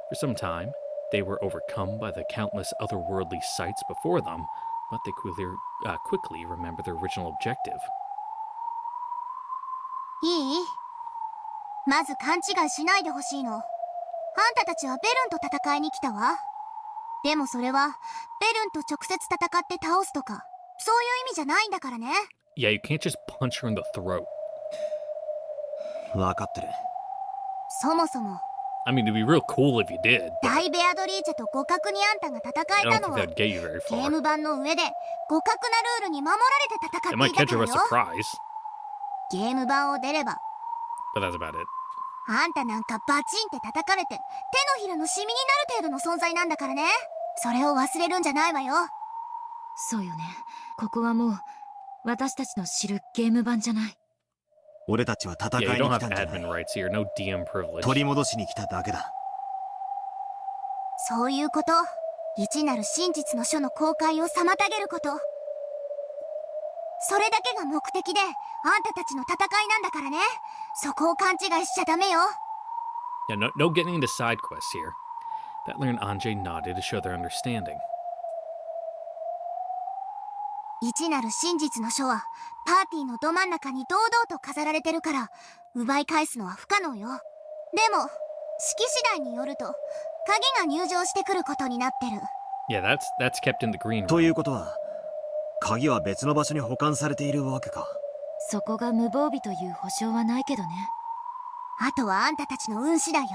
S1: For some time, they were overcome by the countless otherworldly sights before them, but they quickly remembered their original objective.
S8: いい？まず勘違いしないでほしいの。あんたたちはベルンと戦いに来たわ。でもそれはベルンと直接戦って倒すとかそういう意味じゃないんだからね。
S1: Yeah, you can't just punch her in the throat.
S12: わかってる。
S8: そもそも
S1: I mean, it'd be real cool if you did,
S8: ダ
S1: but
S8: イベアドリーチェと互角にあんたが戦
S1: I
S8: え
S1: don't
S8: たの
S1: think
S8: は
S1: that'd get you very
S8: ゲ
S1: far.
S8: ーム版の上で互角なルールに守られて戦
S1: It
S8: っ
S1: might
S8: ていた
S1: catch
S8: か
S1: you
S8: ら
S1: by
S8: よ。
S1: surprise,
S8: ゲーム版を出れば
S1: but that's about it.
S8: あんたなんかバチンって叩かれて手のひらのシミになる程度の存在なんだからね。それを忘れるんじゃないわよ。
S9: そうよね。ここはもう私たちの知るゲーム版じゃない。
S12: 俺たちは戦い
S1: Yeah,
S12: に
S1: you don't
S12: 来た
S1: have
S12: んじゃない。
S1: admin rights here, no DM privilege.
S12: 取り戻しに来ただけだ。
S8: そういうこと。一なる真実の書の公開を妨げること。それだけが目的であんたたちの戦いなんだからね。そこを勘違いしちゃダメよ。
S1: Yeah, no getting into side quests here. Battler and Anjay nodded to show their understanding.
S8: 一なる真実の書はパーティーのど真ん中に堂々と飾られてるから奪い返すのは不可能よ。でも式次第によると鍵が入場してくることになってる。
S1: Yeah, that's kept in the green
S12: とい
S1: room.
S12: うことは鍵は別の場所に保管されているわけか。
S9: そこが無防備という保証はないけどね。
S8: あとはあんたたちの運次第よ。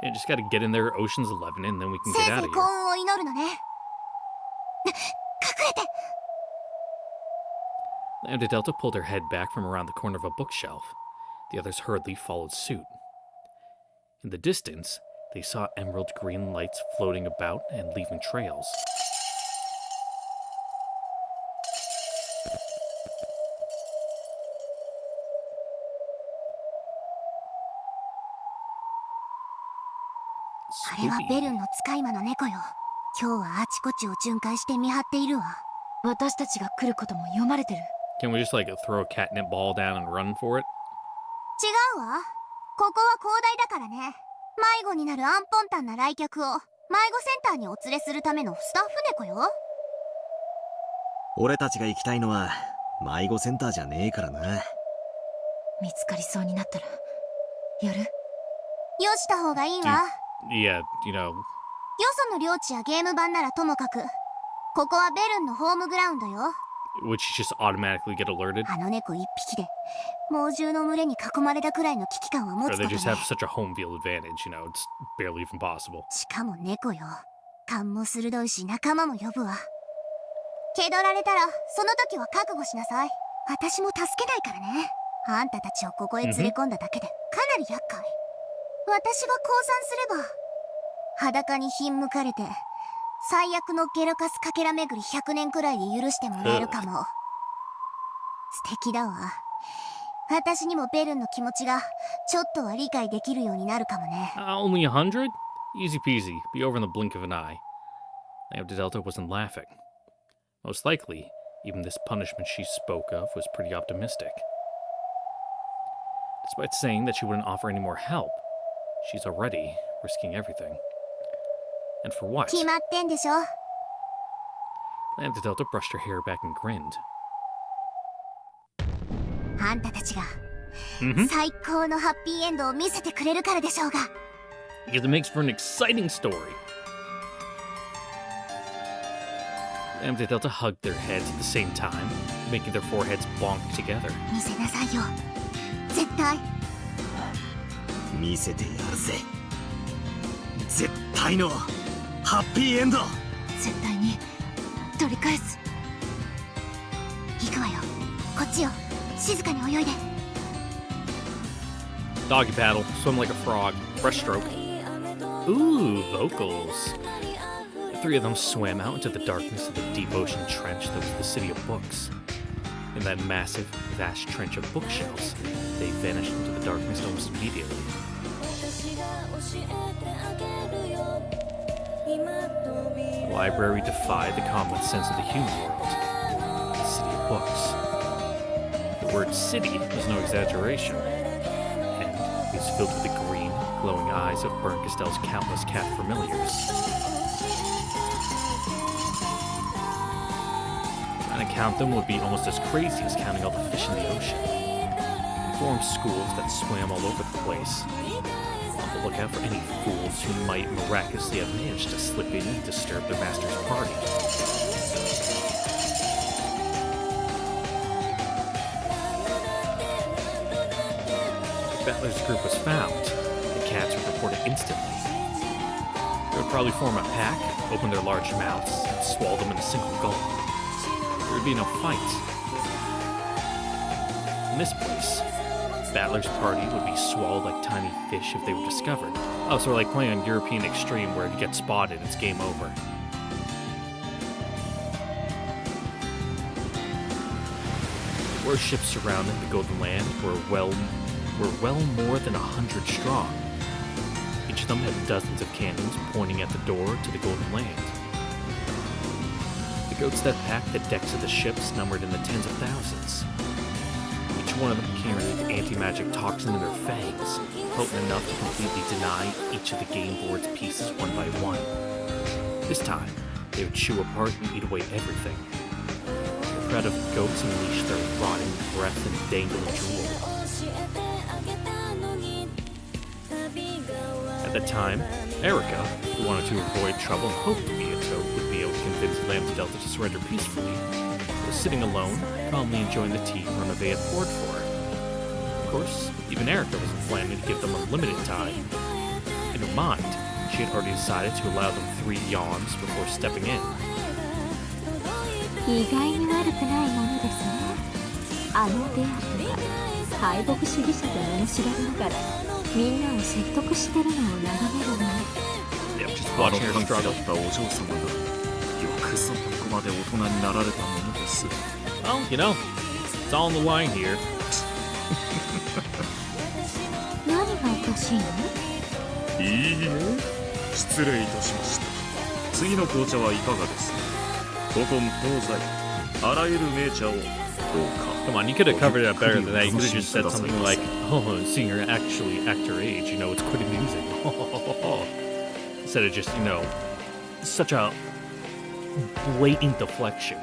S1: Yeah, just gotta get in there, Ocean's 11, and then we can
S8: せい
S1: get
S8: ぜ
S1: out
S8: い
S1: of
S8: 幸
S1: here.
S8: 運を祈るのね。隠れて。
S1: Lambda Delta pulled her head back from around the corner of a bookshelf. The others hurriedly followed suit. In the distance, they saw emerald green lights floating about and leaving trails.
S8: あれはベルン
S1: Spooky.
S8: の使い魔の猫よ。今日はあちこちを巡回して見張っているわ。
S9: 私たちが来ることも読まれてる。
S1: Can we just like throw a catnip ball down and run for it?
S8: 違うわ。ここは広大だからね。迷子になるアンポンタンな来客を迷子センターにお連れするためのスタッフ猫よ。
S12: 俺たちが行きたいのは迷子センターじゃねえからな。
S9: 見つかりそうになったらやる？
S8: よした方がいいわ。
S1: Yeah,
S8: よその領地やゲーム版ならともかく、ここはベルンのホームグラウンドよ。
S1: would you just automatically get alerted?
S8: あの猫一匹で猛獣の群れに囲まれたくらいの危機感は持
S1: Or
S8: つこ
S1: they
S8: と
S1: just
S8: ね
S1: have。such a home field advantage, it's barely even possible.
S8: しかも猫よ。勘も鋭いし仲間も呼ぶわ。気取られたらその時は覚悟しなさい。私も助けないからね。あんたたちをここへ連れ込んだだけでかなり厄介。私が降参すれば裸にひんむかれて最悪のゲロカスかけら巡り100年くらいで許してもらえるかも。素敵だわ。私にもベルンの気持ちがちょっとは理解できるようになるかもね。
S1: Only 100? Easy peasy. Be over in the blink of an eye. Lambda Delta wasn't laughing. Most likely, even this punishment she spoke of was pretty optimistic. Despite saying that she wouldn't offer any more help, she's already risking everything. And for what?
S8: 決まってんでしょ。
S1: Lambda Delta brushed her hair back and grinned.
S8: あんたたちが最高のハッピーエンドを見せてくれるからでしょうが。
S1: Because it makes for an exciting story. And they to hug their heads at the same time, making their foreheads bonk together.
S8: 見せなさいよ。絶対。
S12: 見せてやるぜ。絶対のハッピーエンド。
S9: 絶対に取り返す。
S8: 行くわよ。こっちよ。静かに泳いで。
S1: Doggy paddle, swim like a frog, breaststroke. Ooh, vocals. The three of them swam out into the darkness of the deep ocean trench that was the city of books. In that massive, vast trench of bookshelves, they vanished into the darkness almost immediately. The library defied the common sense of the human world. The city of books. The word city was no exaggeration, and it was filled with the green, glowing eyes of Berncastell's countless cat familiars. Trying to count them would be almost as crazy as counting all the fish in the ocean. They formed schools that swam all over the place. On the lookout for any fools who might miraculously have managed to slip in and disturb their master's party. The Battler's group was found. The cats were reported instantly. They would probably form a pack, open their large mouths, and swallow them in a single gulp. There would be no fight. In this place, Battler's party would be swallowed like tiny fish if they were discovered. Oh, so we're like playing on European Extreme where if you get spotted, it's game over. The warships surrounding the Golden Land were well more than 100 strong. Each of them had dozens of cannons pointing at the door to the Golden Land. The goats that packed the decks of the ships numbered in the tens of thousands. Each one of them carried anti-magic toxin in their fangs, potent enough to completely deny each of the game board's pieces one by one. This time, they would chew apart and eat away everything. The crowd of goats unleashed their rotting breath and dangling drool. At the time, Erica, who wanted to avoid trouble and hoped Miyako would be able to convince Lambda Delta to surrender peacefully, was sitting alone, calmly enjoying the tea Renove had poured for her. Of course, even Erica wasn't planning to give them unlimited time. In her mind, she had already decided to allow them 3 yawns before stepping in.
S2: 意外に悪くないものですね。あのベアとは敗北主義者と罵られながらみんなを説得してるのを眺めるのね。
S7: あの短期だったお嬢様がよくそこまで大人になられたものです。
S1: Well, you know, it's all in the line here.
S2: 何がおかしいの？
S7: いいえ、失礼いたしました。次の紅茶はいかがですか？古今東西、あらゆる名茶をどうか。
S1: Come on, you could have covered it up better than that. You could have just said something like, oh, seeing her actually act her age, you know, it's quite amusing. Instead of just, you know, such a blatant deflection.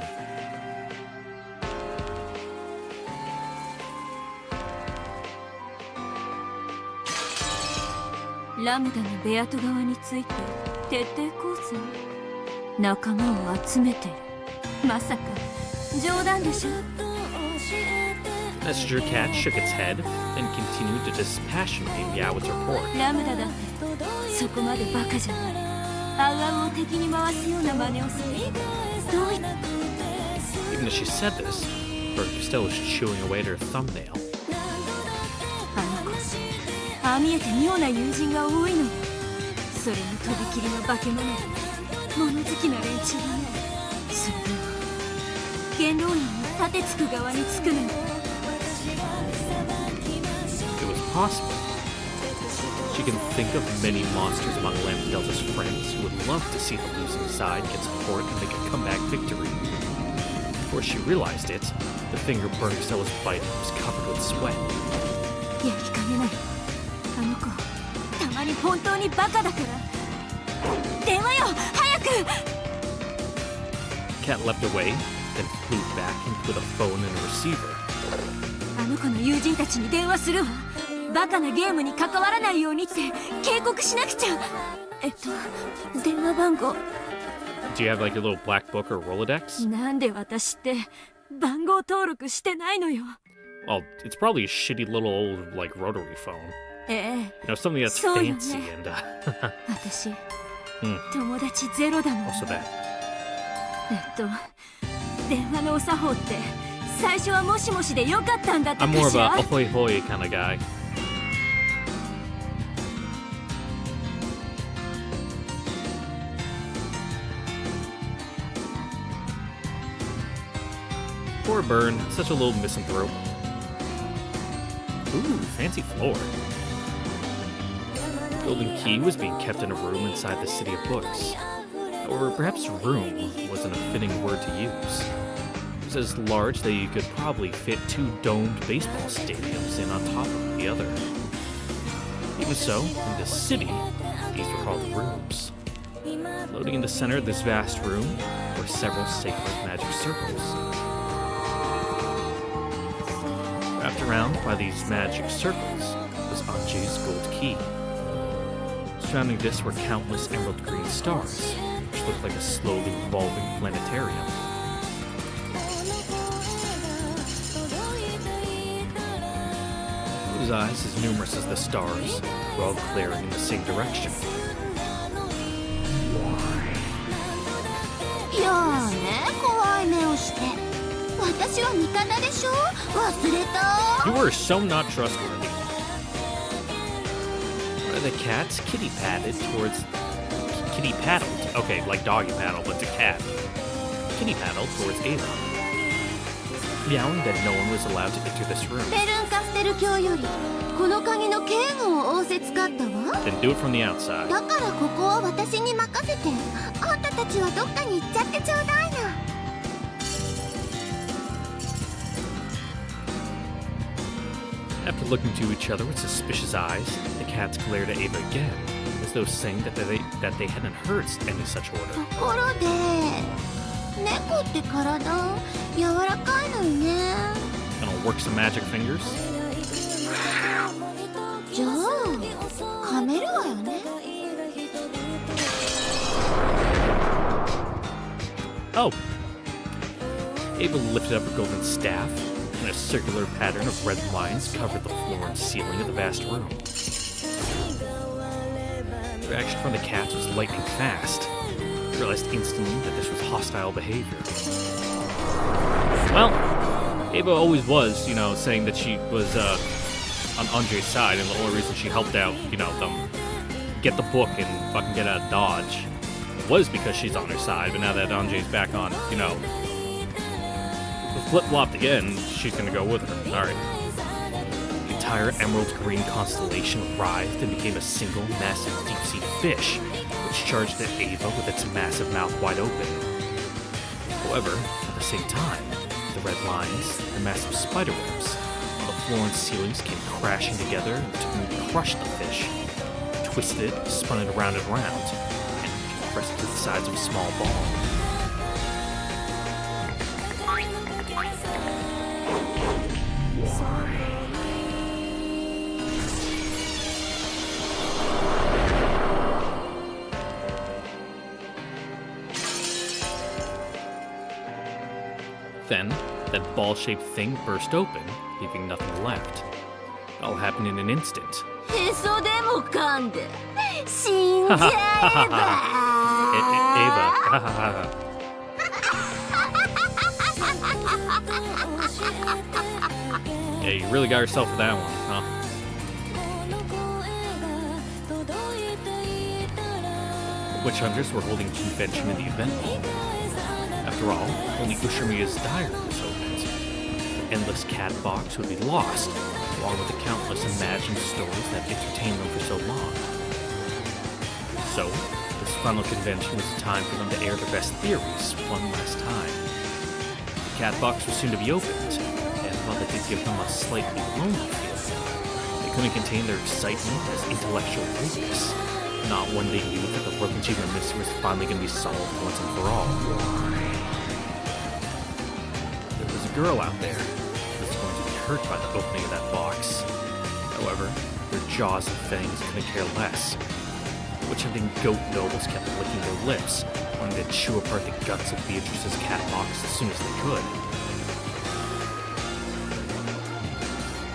S2: ラムダのベアト側について徹底抗戦。仲間を集めてる。まさか冗談でしょ。
S1: Messenger Cat shook its head and continued to dispassionately meow its report.
S2: ラムダだってそこまでバカじゃない。アウアウを敵に回すような真似をする。どういった
S1: Even as she said this, Berncastello was chewing away at her thumbnail.
S2: あの子、ああ見えて妙な友人が多いの。それにとびきりの化け物で物好きな連中がね。それでも元老院に盾つく側につくなんて。
S1: It was possible. She can think of many monsters among Lambda Delta's friends who would love to see the losing side get support and make a comeback victory. Before she realized it, the finger Berncastello was biting was covered with sweat.
S2: やりかねない。あの子、たまに本当にバカだから。電話よ、早く！
S1: Cat leapt away, then flew back and put a phone in a receiver.
S2: あのの子の友人たちに電話するわ。バカなゲームに関わらないようにって警告しなくちゃ。電話番号。
S1: Do you have like a little black book or Rolodex?
S2: なんで私って番号登録してないのよ。
S1: Well, it's probably a shitty little old like rotary phone.
S2: ええ。
S1: You know, something that's
S2: そうよね。
S1: fancy and
S2: 私、
S1: hmm.
S2: 友達ゼロだもん。
S1: Also that.
S2: 電話のお作法って最初はもしもしでよかったんだったか
S1: I'm more of
S2: しら。
S1: a hoy hoy kind of guy. Poor Burn, such a little misanthrope. Ooh, fancy floor. Golden Key was being kept in a room inside the City of Books. Or perhaps room wasn't a fitting word to use. It was as large that you could probably fit 2 domed baseball stadiums in on top of the other. Even so, in the city, these were called rooms. Floating in the center of this vast room were several sacred magic circles. Wrapped around by these magic circles was Anji's gold key. Surrounding this were countless emerald green stars, which looked like a slowly revolving planetarium. Those eyes, as numerous as the stars, were all glaring in the same direction.
S8: いやーね、怖い目をして。私は味方でしょ。忘れた。
S1: You were so not trustworthy. One of the cats kitty paddled. Okay, like doggy paddle, but it's a cat. Kitty paddled towards Ava, meowing that no one was allowed to enter this room.
S8: ベルンカステル卿よりこの鍵の警護を仰せつかったわ。
S1: Then do it from the outside.
S8: だからここは私に任せて。あんたたちはどっかに行っちゃってちょうだいな。
S1: After looking to each other with suspicious eyes, the cats glared at Ava again, as though saying that they hadn't heard any such
S8: と
S1: order.
S8: ころで、猫って体柔らかいのよね。
S1: Gonna work some magic fingers?
S8: じゃあ、噛めるわよね。
S1: Oh! Ava lifted up her golden staff, and a circular pattern of red lines covered the floor and ceiling of the vast room. The reaction from the cats was lightning fast. They realized instantly that this was hostile behavior. Well, Ava always was, you know, saying that she was on Andre's side, and the only reason she helped out, you know, them get the book and fucking get out of Dodge was because she's on her side. But now that Andre's back on, you know, flip-flopped again, she's gonna go with her. Alright. The entire emerald green constellation writhed and became a single massive deep-sea fish, which charged at Ava with its massive mouth wide open. However, at the same time, the red lines, the massive spider webs, the floor and ceilings came crashing together to crush the fish, twisted, spun it around and around, and compressed it to the size of a small ball. Then, that ball-shaped thing burst open, leaving nothing left. It all happened in an instant.
S2: へそでも噛んで死んじゃえば。
S1: Ava. Yeah, you really got yourself with that one, huh? The witch hunters were holding a convention in the event hall. After all, only Ushimiya's diary was opened. The endless cat box would be lost, along with the countless imagined stories that entertained them for so long. So, this final convention was a time for them to air their best theories one last time. The cat box was soon to be opened, and while that did give them a slightly lonely feeling, they couldn't contain their excitement as intellectual weakness, not when they knew that the broken achievement mystery was finally going to be solved once and for all. There was a girl out there who was going to be hurt by the opening of that box. However, their jaws and fangs couldn't care less. Witch-hunting goat nobles kept licking their lips, wanting to chew apart the guts of Beatrice's cat box as soon as they could.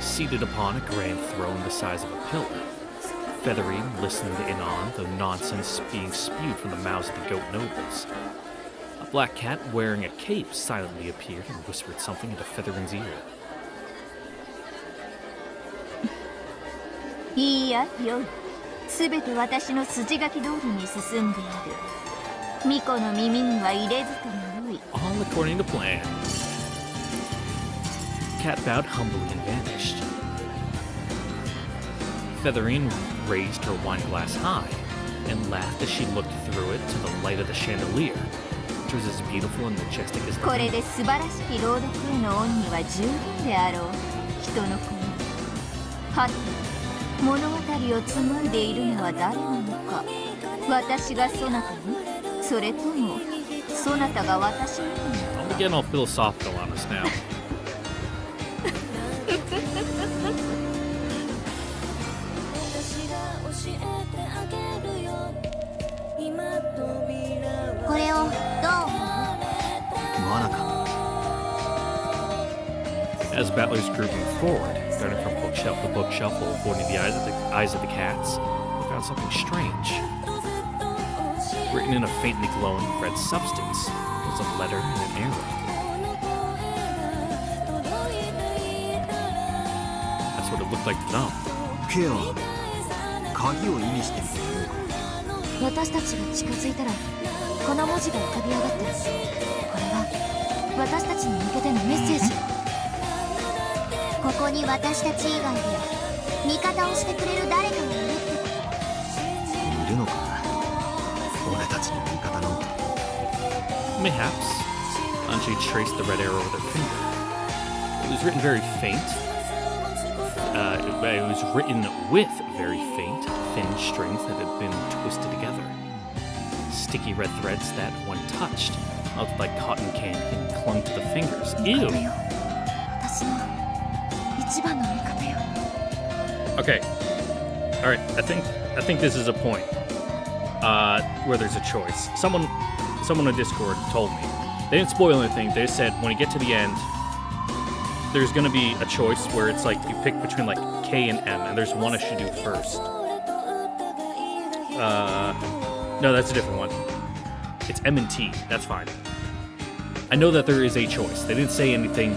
S1: Seated upon a grand throne the size of a pillar, Featherine listened in on the nonsense being spewed from the mouths of the goat nobles. A black cat wearing a cape silently appeared and whispered something into Featherine's ear.
S8: いいや、よい。すべて私の筋書き通りに進んでいる。巫女の耳には入れずともよい。
S1: All according to plan. Cat bowed humbly and vanished. Featherine raised her wine glass high and laughed as she looked through it to the light of the chandelier, which was as beautiful and majestic as the
S8: これで素晴らしき朗読への恩には十分であろう。人の子に。はて、物語を紡いでいるのは誰なのか。私がそなたに、それともそなたが私に。
S1: I'm getting all philosophical on us now.
S8: これをどう思う？
S12: 罠か。
S1: As battlers group moved forward, darting from bookshelf to bookshelf while avoiding the eyes of the cats, they found something strange. Written in a faintly glowing red substance was a letter and an arrow. That's what it looked like to them.
S12: ケア、鍵を意味しているというか。
S9: 私たちが近づいたらこの文字が浮かび上がった。これは私たちに向けてのメッセージ。
S8: ここに私たち以外で味方をしてくれる誰かがいるってこと。
S12: いるのか、俺たちの味方なんて。
S1: Mayhaps. Anji traced the red arrow with her finger. It was written very faint. It was written with very faint, thin strings that had been twisted together. Sticky red threads that, when touched, melted like cotton candy and clung to the fingers. Ew! Okay. Alright, I think this is a point. Where there's a choice. Someone on Discord told me. They didn't spoil anything, they just said when you get to the end, there's gonna be a choice where it's like you pick between like K and M, and there's one I should do first. No, that's a different one. It's M and T, that's fine. I know that there is a choice. They didn't say anything,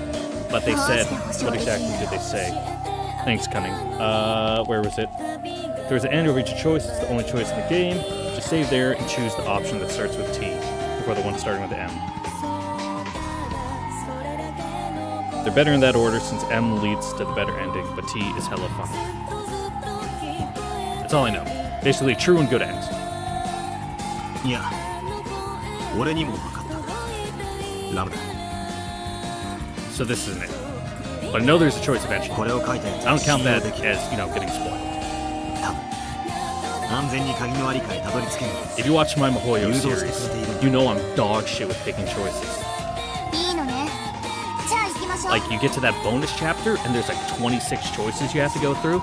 S1: but they said, what exactly did they say? Thanks, Cunning. Where was it? There's an end over each choice, it's the only choice in the game. Just save there and choose the option that starts with T, before the one starting with the M. They're better in that order since M leads to the better ending, but T is hella fun. That's all I know. Basically, true and good end.
S12: いや、俺にも分かった。ラムだ。
S1: So this isn't it. But I know there's a choice eventually.
S12: これを書いたやつ。
S1: I don't count that as, you know, getting spoiled.
S12: 多分。安全に鍵のありかへたどり着ける。
S1: If you watch my Mihoyo series, you know I'm dog shit with picking choices.
S8: いいのね。じゃあ行きましょう。
S1: Like, you get to that bonus chapter, and there's like 26 choices you have to go through.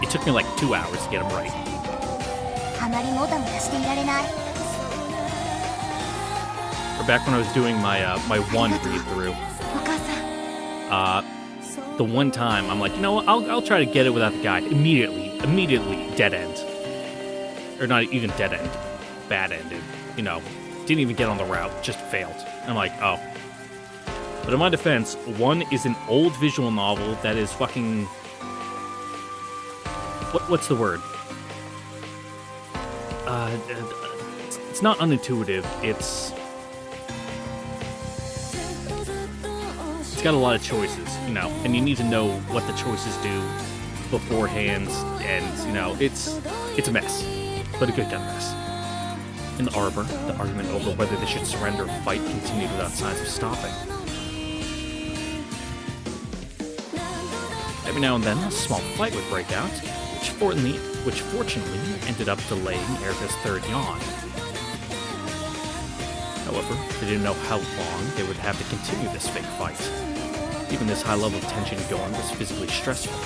S1: It took me like 2 hours to get them right.
S8: あまりもたもたしていられない。
S1: Or back when I was doing my my one read through.
S8: お母さん。
S1: The one time I'm like, you know what, I'll try to get it without the guide. Immediately dead end. Or not even dead end. Bad ended. You know, didn't even get on the route, just failed. I'm like, oh. But in my defense, one is an old visual novel that is fucking... What's the word? It's not unintuitive, it's got a lot of choices, you know, and you need to know what the choices do beforehand, and, you know, it's a mess, but a good kind of mess. In the Arbor, the argument over whether they should surrender or fight continued without signs of stopping. Every now and then, a small fight would break out, which fortunately ended up delaying Erica's third yawn. However, they didn't know how long they would have to continue this fake fight. Even this high level of tension going was physically stressful.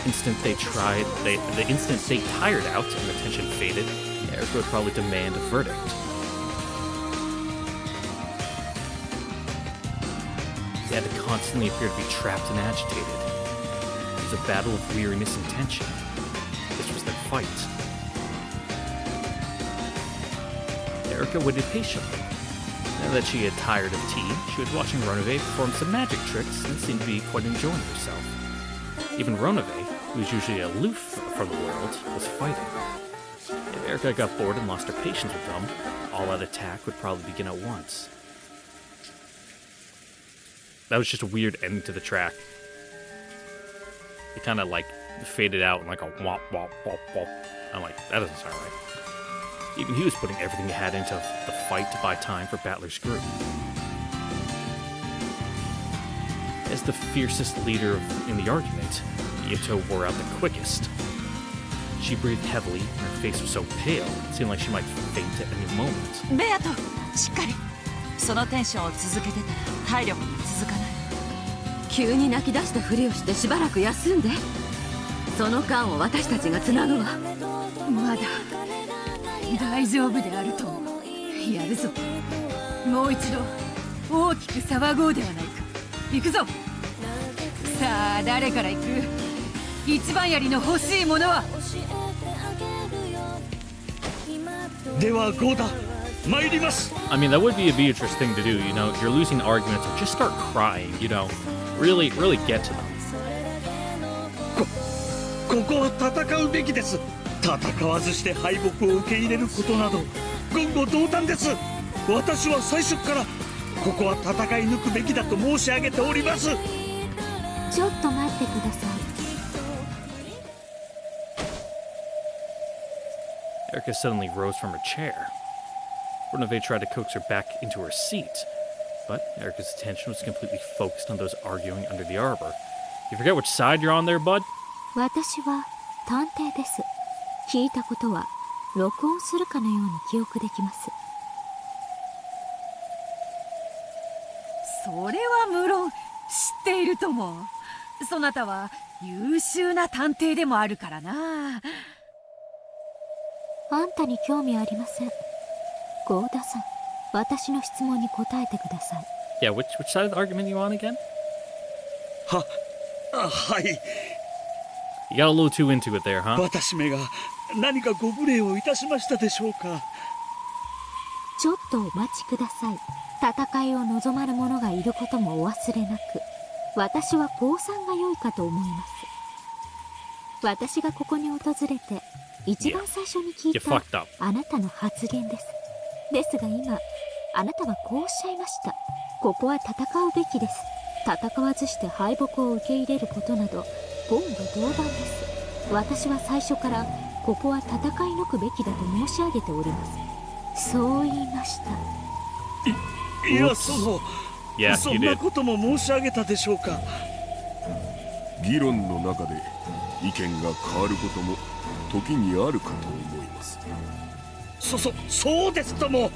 S1: The instant they tired out and the tension faded, Erica would probably demand a verdict. They had to constantly appear to be trapped and agitated. It was a battle of weariness and tension. This was their fight. Erica waited patiently. Now that she had tired of tea, she was watching Ronove perform some magic tricks and seemed to be quite enjoying herself. Even Ronove, who was usually aloof from the world, was fighting. If Erica got bored and lost her patience with them, all-out attack would probably begin at once. That was just a weird ending to the track. It kind of like faded out in like a wop wop wop wop. I'm like, that doesn't sound right. Even he was putting everything he had into the fight to buy time for Battler's group. As the fiercest leader in the argument, Ito wore out the quickest. She breathed heavily, and her face was so pale, it seemed like she might faint at any moment.
S3: ベアト、しっかり。そのテンションを続けてたら体力が続かない。
S5: 急に泣き出したふりをしてしばらく休んで。その間を私たちがつなぐわ。
S3: まだ大丈夫であると思う。やるぞ。もう一度大きく騒ごうではないか。行くぞ。さあ誰から行く？一番槍の欲しいものは。
S12: ではゴーダ、参ります。
S1: I mean, that would be a Beatrice thing to do, you know. You're losing arguments, so just start crying, you know. Really get to them.
S12: ここは戦うべきです。戦わずして敗北を受け入れることなど言語道断です。私は最初からここは戦い抜くべきだと申し上げております。
S2: ちょっと待ってください。
S1: Erica suddenly rose from her chair. Ronove tried to coax her back into her seat, but Erica's attention was completely focused on those arguing under the arbor. You forget which side you're on there, bud?
S2: 私は探偵です。聞いたことは録音するかのように記憶できます。
S3: それは無論知っているとも。そなたは優秀な探偵でもあるからな。
S2: あんたに興味ありません。ゴーダさん、私の質問に答えてください。
S1: Yeah, which side of the argument you on again?
S12: はい。
S1: You got a little too into it there, huh?
S12: 私めが何かご無礼をいたしましたでしょうか。
S2: ちょっとお待ちください。戦いを望まぬ者がいることもお忘れなく、私は降参が良いかと思います。私がここに訪れて一番最初に聞いたあなたの発言です。ですが今、あなたはこうおっしゃいました。ここは戦うべきです。戦わずして敗北を受け入れることなど言語道断です。私は最初からここは戦い抜くべきだと申し上げております。そう言いました。
S12: いや、そんなことも申し上げたでしょうか。
S11: 議論の中で意見が変わることも時にあるかと思います。
S12: そうですとも。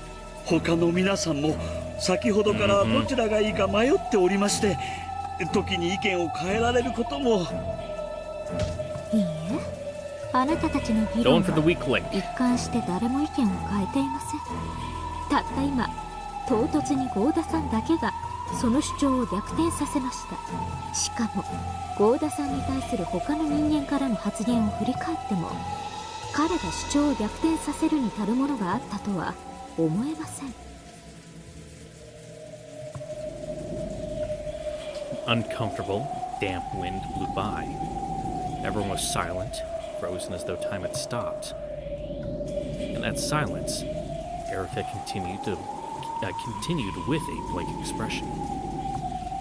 S12: 他の皆さんも先ほどからどちらがいいか迷っておりまして、時に意見を変えられることも。
S2: いいえ、あなたたちの議論は一貫して誰も意見を変えていません。たった今、唐突にゴーダさんだけがその主張を逆転させました。しかもゴーダさんに対する他の人間からの発言を振り返っても、彼が主張を逆転させるに足るものがあったとは思えません。
S1: Uncomfortable, damp wind blew by. Everyone was silent, frozen as though time had stopped. In that silence, Erica continued with a blank expression.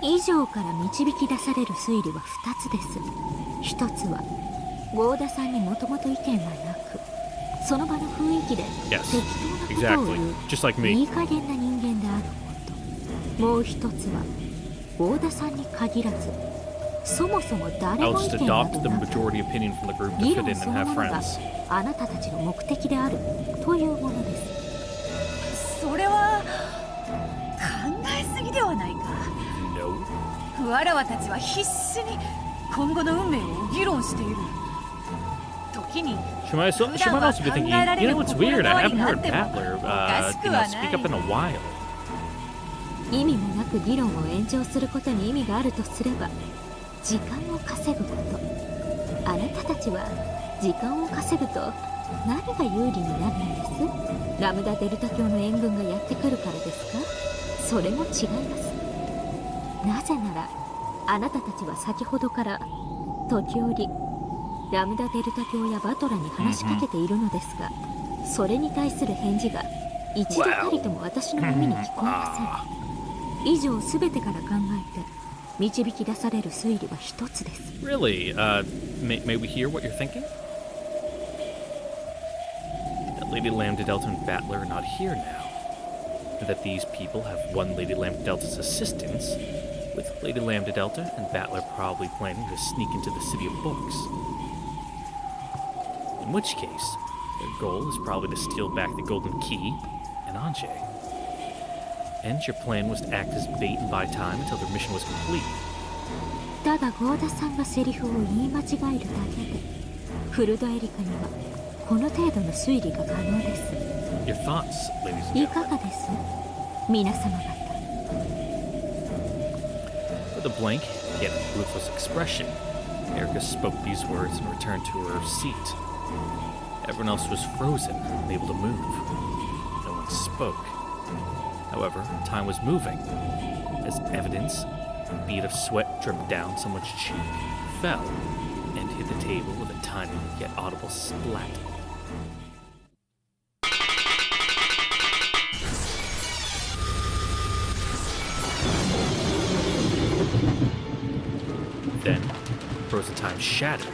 S2: 以上から導き出される推理は2つです。1つはゴーダさんにもともと意見はなく、その場の雰囲気で適当なことを言ういい加減な人間であること。もう1つはゴーダさんに限らず、そもそも誰も意見などなく、議論そのものがあなたたちの目的であるというものです。
S3: それは考えすぎではないか。わらわたちは必死に今後の運命を議論している。時に
S1: She might also be thinking, you know, it's weird. I haven't heard Battler, speak up in a while.
S2: 意味もなく議論を延長することに意味があるとすれば、時間を稼ぐこと。あなたたちは時間を稼ぐと何が有利になるんです？ラムダデルタ教の援軍がやってくるからですか？それも違います。なぜならあなたたちは先ほどから時折ラムダデルタ教やバトラに話しかけているのですが、それに対する返事が一度たりとも私の耳に聞こえません。以上すべてから考えて導き出される推理は一つです。
S1: Really? May we hear what you're thinking? That Lady Lambda Delta and Battler are not here now. And that these people have won Lady Lambda Delta's assistance, with Lady Lambda Delta and Battler probably planning to sneak into the City of Books. In which case, their goal is probably to steal back the Golden Key and Anjay. And your plan was to act as bait and buy time until their mission was complete.
S2: ただゴーダさんがセリフを言い間違えるだけで、フルドエリカにはこの程度の推理が可能です。
S1: Your thoughts, ladies and
S2: いか
S1: gentlemen.
S2: がです？皆様方。
S1: With a blank, yet ruthless expression, Erica spoke these words and returned to her seat. Everyone else was frozen, unable to move. No one spoke. However, time was moving. As evidence, a bead of sweat dripped down someone's cheek, fell, and hit the table with a tiny yet audible splat. Then, frozen time shattered,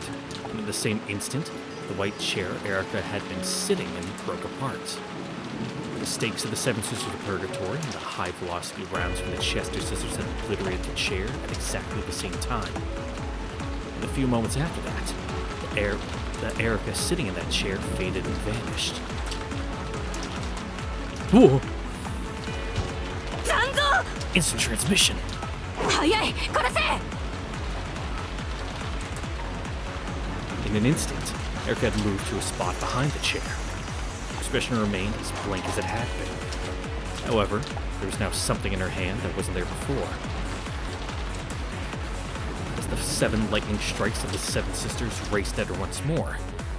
S1: and in the same instant, the white chair Erica had been sitting in broke apart. The stakes of the Seven Sisters of Purgatory and the high-velocity rounds from the Chester sisters had obliterated the chair at exactly the same time. And a few moments after that, the Erica sitting in that chair faded and vanished. Whoa! Instant transmission! In an instant, Erica had moved to a spot behind the chair. Her expression remained as blank as it had been. However, there was now something in her hand that wasn't there before. As the 7 lightning strikes of the 7 sisters raced at her once more,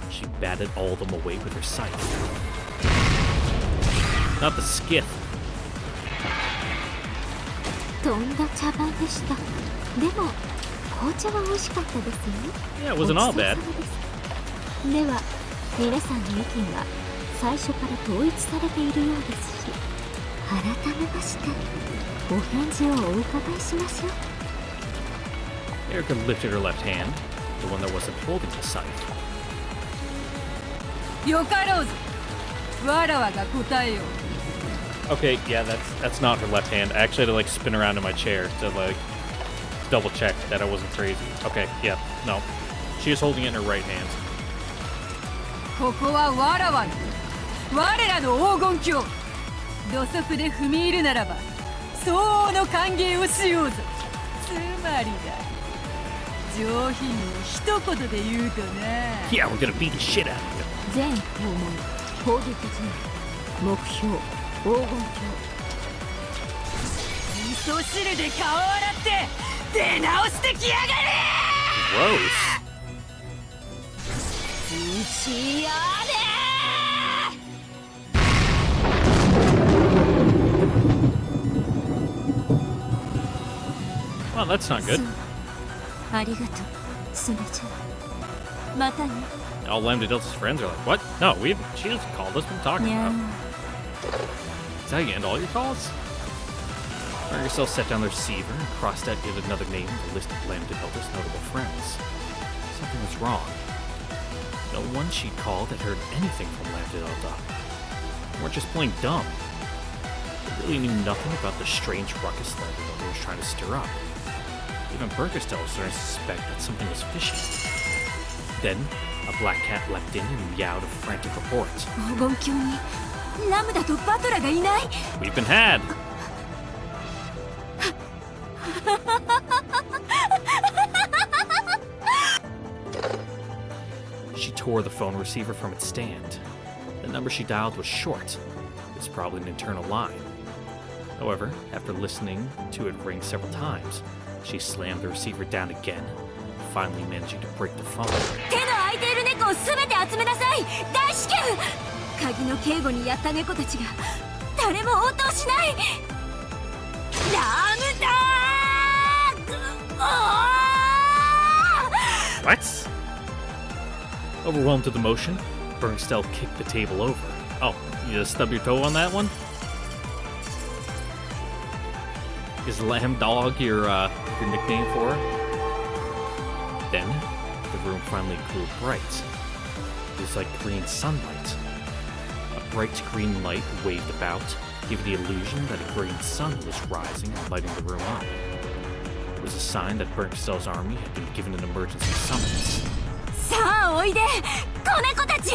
S1: she batted all of them away with her scythe. Not the skiff.
S2: とんだ茶番でした。でも紅茶は美味しかったですね。
S1: Yeah, it wasn't all bad.
S2: では皆さんの意見が最初から統一されているようですし、改めましてお返事をお伺いしましょう。
S1: Erica lifted her left hand, the one that wasn't holding the scythe.
S3: よかろうぞ。わらわが答えよう。
S1: Okay, yeah, that's not her left hand. I actually had to like spin around in my chair to like double check that I wasn't crazy. Okay, yeah, no. She is holding it in her right hand.
S3: ここはわらわの我らの黄金鏡。土足で踏み入るならば相応の歓迎をしようぞ。つまりだ、上品に一言で言うとな。
S1: Yeah, we're gonna beat the shit out of you.
S2: 全訪問、攻撃陣、目標、黄金鏡。
S3: 味噌汁で顔洗って出直してきやがれ。
S1: Gross.
S3: 打ちやれ。
S1: Well, that's not good.
S2: ありがとう、スネちゃん。またね。
S1: All Lambda Delta's friends are like, what? No, she just called us. What are you talking about? Is that how you end all your calls? Margasol set down the receiver and crossed out yet another name on the list of Lambda Delta's notable friends. Something was wrong. No one she'd called had heard anything from Lambda Delta. They weren't just plain dumb. They really knew nothing about the strange ruckus Lambda Delta was trying to stir up. Even Burkestel was starting to suspect that something was fishy. Then, a black cat leapt in and meowed a frantic report.
S2: 黄金鏡にラムダとバトラがいない。
S1: We've been had! She tore the phone receiver from its stand. The number she dialed was short. It was probably an internal line. However, after listening to it ring several times, she slammed the receiver down again, finally managing to break the phone.
S5: 手の空いている猫を全て集めなさい。大至急。鍵の警護にやった猫たちが誰も応答しない。ラムダー。
S1: What? Overwhelmed with emotion, Bernstein kicked the table over. Oh, you just stub your toe on that one? Is Lamb Dog your nickname for her? Then, the room finally grew bright. It was like green sunlight. A bright green light waved about, giving the illusion that a green sun was rising and lighting the room up. It was a sign that Bernstein's army had been given an emergency summons.
S5: さあおいで、子猫たち。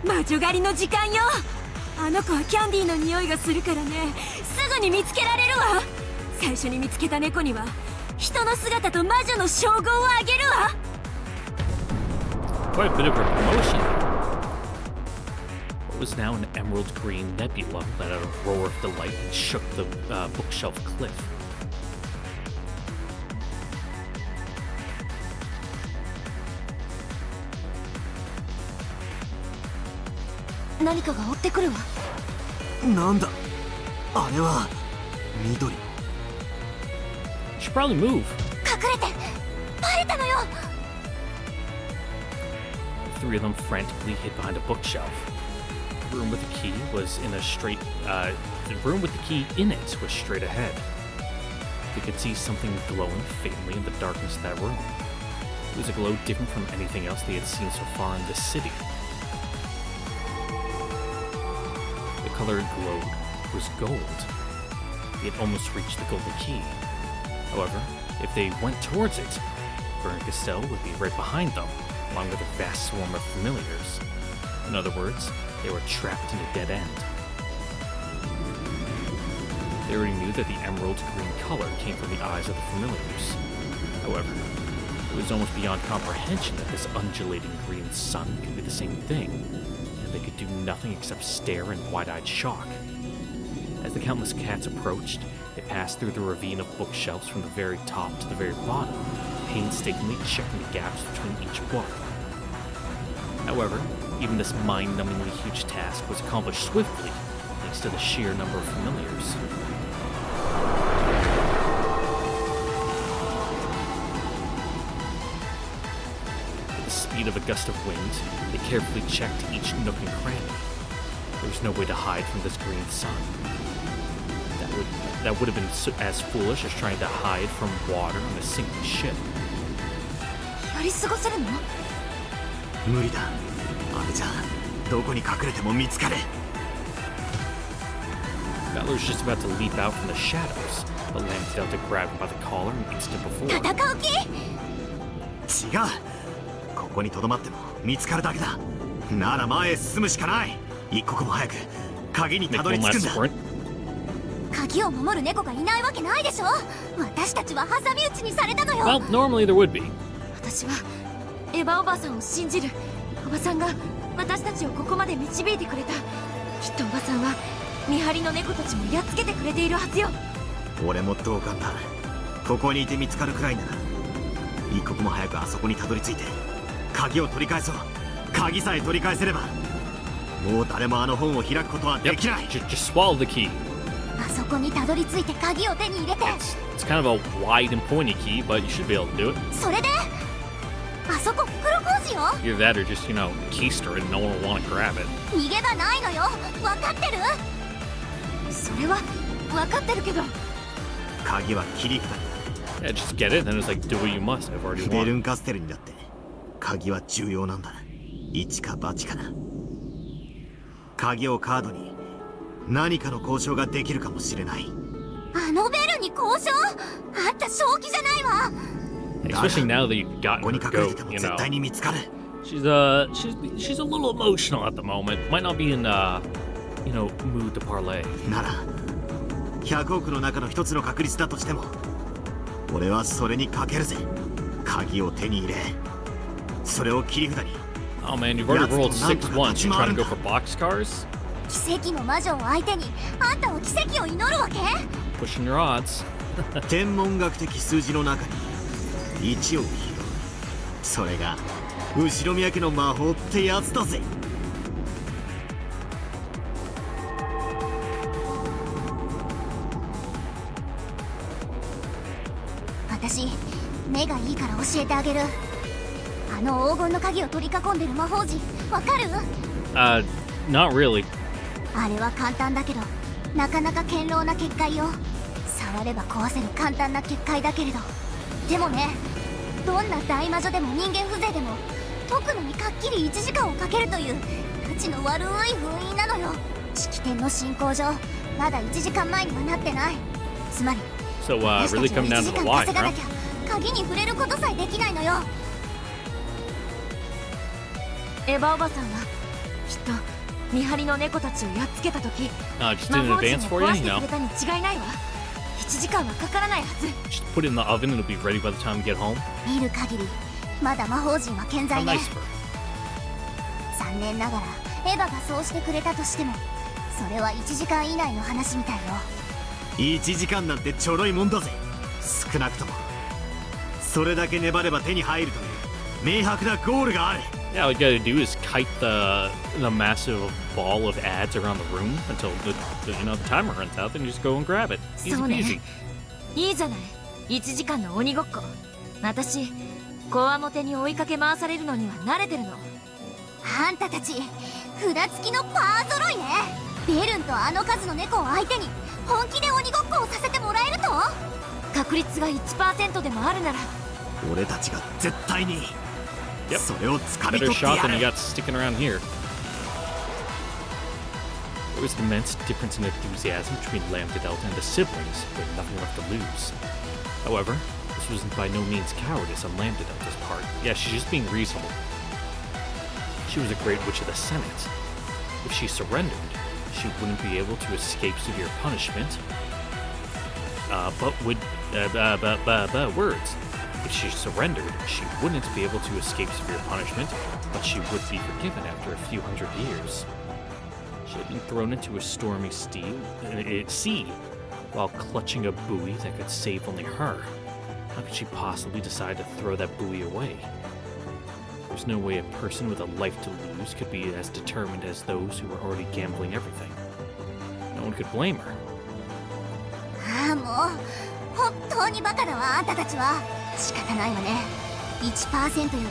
S5: 魔女狩りの時間よ。あの子はキャンディーの匂いがするからね。すぐに見つけられるわ。最初に見つけた猫には人の姿と魔女の称号をあげるわ。
S1: Quite a bit of a promotion. What was now an emerald green nebula let out a roar of delight and shook the bookshelf cliff.
S9: 何かが追ってくるわ。
S10: なんだあれは。緑。
S1: Should probably move.
S8: 隠れて。バレたのよ。
S1: The three of them frantically hid behind a bookshelf. The room with the key was in a straight. The room with the key in it was straight ahead. They could see something glowing faintly in the darkness of that room. It was a glow different from anything else they had seen so far in this city. The color it glowed was gold. They had almost reached the golden key. However, if they went towards it, Bern-Castell would be right behind them, along with a vast swarm of familiars. In other words, they were trapped in a dead end. They already knew that the emerald green color came from the eyes of the familiars. However, it was almost beyond comprehension that this undulating green sun could be the same thing, and they could do nothing except stare in wide-eyed shock. As the countless cats approached, they passed through the ravine of bookshelves from the very top to the very bottom, painstakingly checking the gaps between each book. However, even this mind-numbingly huge task was accomplished swiftly, thanks to the sheer number of familiars. With the speed of a gust of wind, they carefully checked each nook and cranny. There was no way to hide from this green sun. That would have been as foolish as trying to hide from water on a sinking ship.
S9: やり過ごせるの？
S10: 無理だ。あれじゃどこに隠れても見つかれ。
S1: Valor was just about to leap out from the shadows, but Lamb failed to grab him by the collar an instant before.
S8: 戦う気？
S10: 違う。ここに留まっても見つかるだけだ。なら前へ進むしかない。一刻も早く鍵にたどり着くんだ。
S8: 鍵を守る猫がいないわけないでしょ。私たちは挟み撃ちにされたのよ。
S1: Well, normally there would be.
S9: 私はエヴァおばさんを信じる。おばさんが私たちをここまで導いてくれた。きっとおばさんは見張りの猫たちもやっつけてくれているはずよ。
S10: 俺も同感だ。ここにいて見つかるくらいなら一刻も早くあそこにたどり着いて鍵を取り返そう。鍵さえ取り返せればもう誰もあの本を開くことはできない。
S1: Just swallow the key.
S8: あそこにたどり着いて鍵を手に入れて。
S1: It's kind of a wide and pointy key, but you should be able to do it.
S8: それであそこ袋小路よ。
S1: Either that or just, keister it and no one will want to grab it.
S8: 逃げ場ないのよ。分かってる？
S9: それは分かってるけど。
S10: 鍵は切り札に。
S1: Yeah, just get it, and then it's like, do what you must. I've already
S10: ベル
S1: won.
S10: ンカステルにだって鍵は重要なんだ。一か八かな。鍵をカードに何かの交渉ができるかもしれない。
S8: あのベルに交渉？あんた正気じゃないわ。
S1: Especially now that you've gotten her goat, She's a little emotional at the moment. Might not be in mood to parlay.
S10: なら100億の中の一つの確率だとしても俺はそれにかけるぜ。鍵を手に入れそれを切り札に
S1: Oh man, you've already rolled 6 once. You're trying to go for boxcars?
S8: 奇跡の魔女を相手にあんたは奇跡を祈るわけ？
S1: Pushing your odds.
S10: 天文学的数字の中に1を拾う。それが後ろ宮家の魔法ってやつだぜ。
S8: 私目がいいから教えてあげる。あの黄金の鍵を取り囲んでる魔法陣わかる？
S1: Not really.
S8: あれは簡単だけどなかなか堅牢な結界よ。触れば壊せる簡単な結界だけれど、でもね、どんな大魔女でも人間風情でも解くのにかっきり1時間をかけるというたちの悪い封印なのよ。式典の進行上まだ1時間前にはなってない。つまり
S1: So, really come down to the why,
S8: 稼がな
S1: huh?
S8: きゃ鍵に触れることさえできないのよ。
S9: エヴァおばさんはきっと見張りの猫たちをやっつけた時
S1: just
S9: 魔
S1: in
S9: 法陣
S1: advance
S9: を
S1: for you,
S9: 壊
S1: you
S9: してく
S1: know.
S9: れたに違いないわ。1時間はかからないはず。
S1: Just put it in the oven and it'll be ready by the time you get home.
S8: 見る限りまだ魔法陣は健
S1: How
S8: 在ね。
S1: nice of her.
S8: 残念ながらエヴァがそうしてくれたとしてもそれは1時間以内の話みたいよ。
S10: 1時間なんてちょろいもんだぜ。少なくともそれだけ粘れば手に入るという明白なゴールがある。
S1: Yeah, all you gotta do is kite the massive ball of ads around the room until the timer runs out, then you just go and grab it. Easy
S9: そうね
S1: peasy.
S9: いいじゃない1時間の鬼ごっこ。私こわもてに追いかけ回されるのには慣れてるの。
S8: あんたたち札付きのパー揃いね。ベルンとあの数の猫を相手に本気で鬼ごっこをさせてもらえると？
S9: 確率が 1% でもあるなら
S10: 俺たちが絶対に
S1: Yep.
S10: それを掴み
S1: Better
S10: 取って
S1: shot
S10: や
S1: than you
S10: る。
S1: got sticking around here. There was an immense difference in enthusiasm between Lambda Delta and the siblings, with nothing left to lose. However, this was by no means cowardice on Lambda Delta's part. Yeah, she's just being reasonable. She was a great witch of the Senate. If she surrendered, she wouldn't be able to escape severe punishment, but would... words. If she surrendered, she wouldn't be able to escape severe punishment, but she would be forgiven after a few hundred years. She had been thrown into a stormy sea while clutching a buoy that could save only her. How could she possibly decide to throw that buoy away? There's no way a person with a life to lose could be as determined as those who were already gambling everything. No one could blame her.
S8: ああもう本当にバカだわあんたたちは。仕方ないわね。1% よ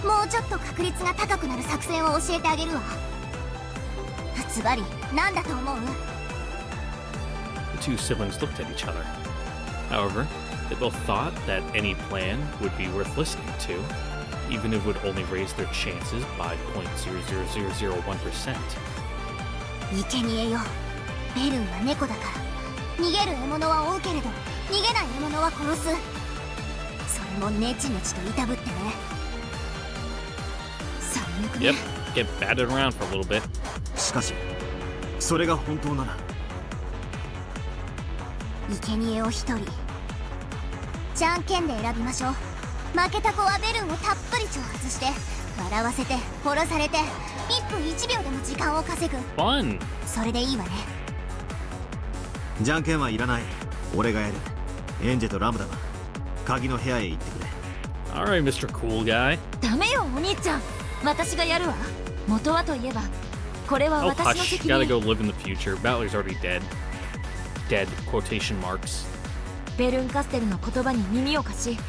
S8: りもうちょっと確率が高くなる作戦を教えてあげるわ。ズバリ何だと思う？
S1: The two siblings looked at each other. However, they both thought that any plan would be worth listening to, even if it would only raise their chances by 0.00001%.
S8: 生贄よ。ベルンは猫だから逃げる獲物は追うけれど逃げない獲物は殺す。それもネチネチといたぶってね。最悪ね。
S1: Yep, get batted around for a little bit.
S10: しかしそれが本当なら
S8: 生贄を一人じゃんけんで選びましょう。負けた子はベルンをたっぷり挑発して笑わせて殺されて1分1秒でも時間を稼ぐ。
S1: Fun!
S8: それでいいわね。
S10: じゃんけんはいらない。俺がやる。エンジェとラムダは鍵の部屋へ行ってくれ。
S1: Alright, Mr. Cool Guy.
S9: ダメよお兄ちゃん私がやるわ。元はといえばこれは
S1: Oh,
S9: 私の
S1: hush.
S9: 責
S1: Gotta
S9: 任。
S1: go live in the future. Balor's already dead. Dead, quotation marks.
S9: ベルンカステルの言葉に耳を貸し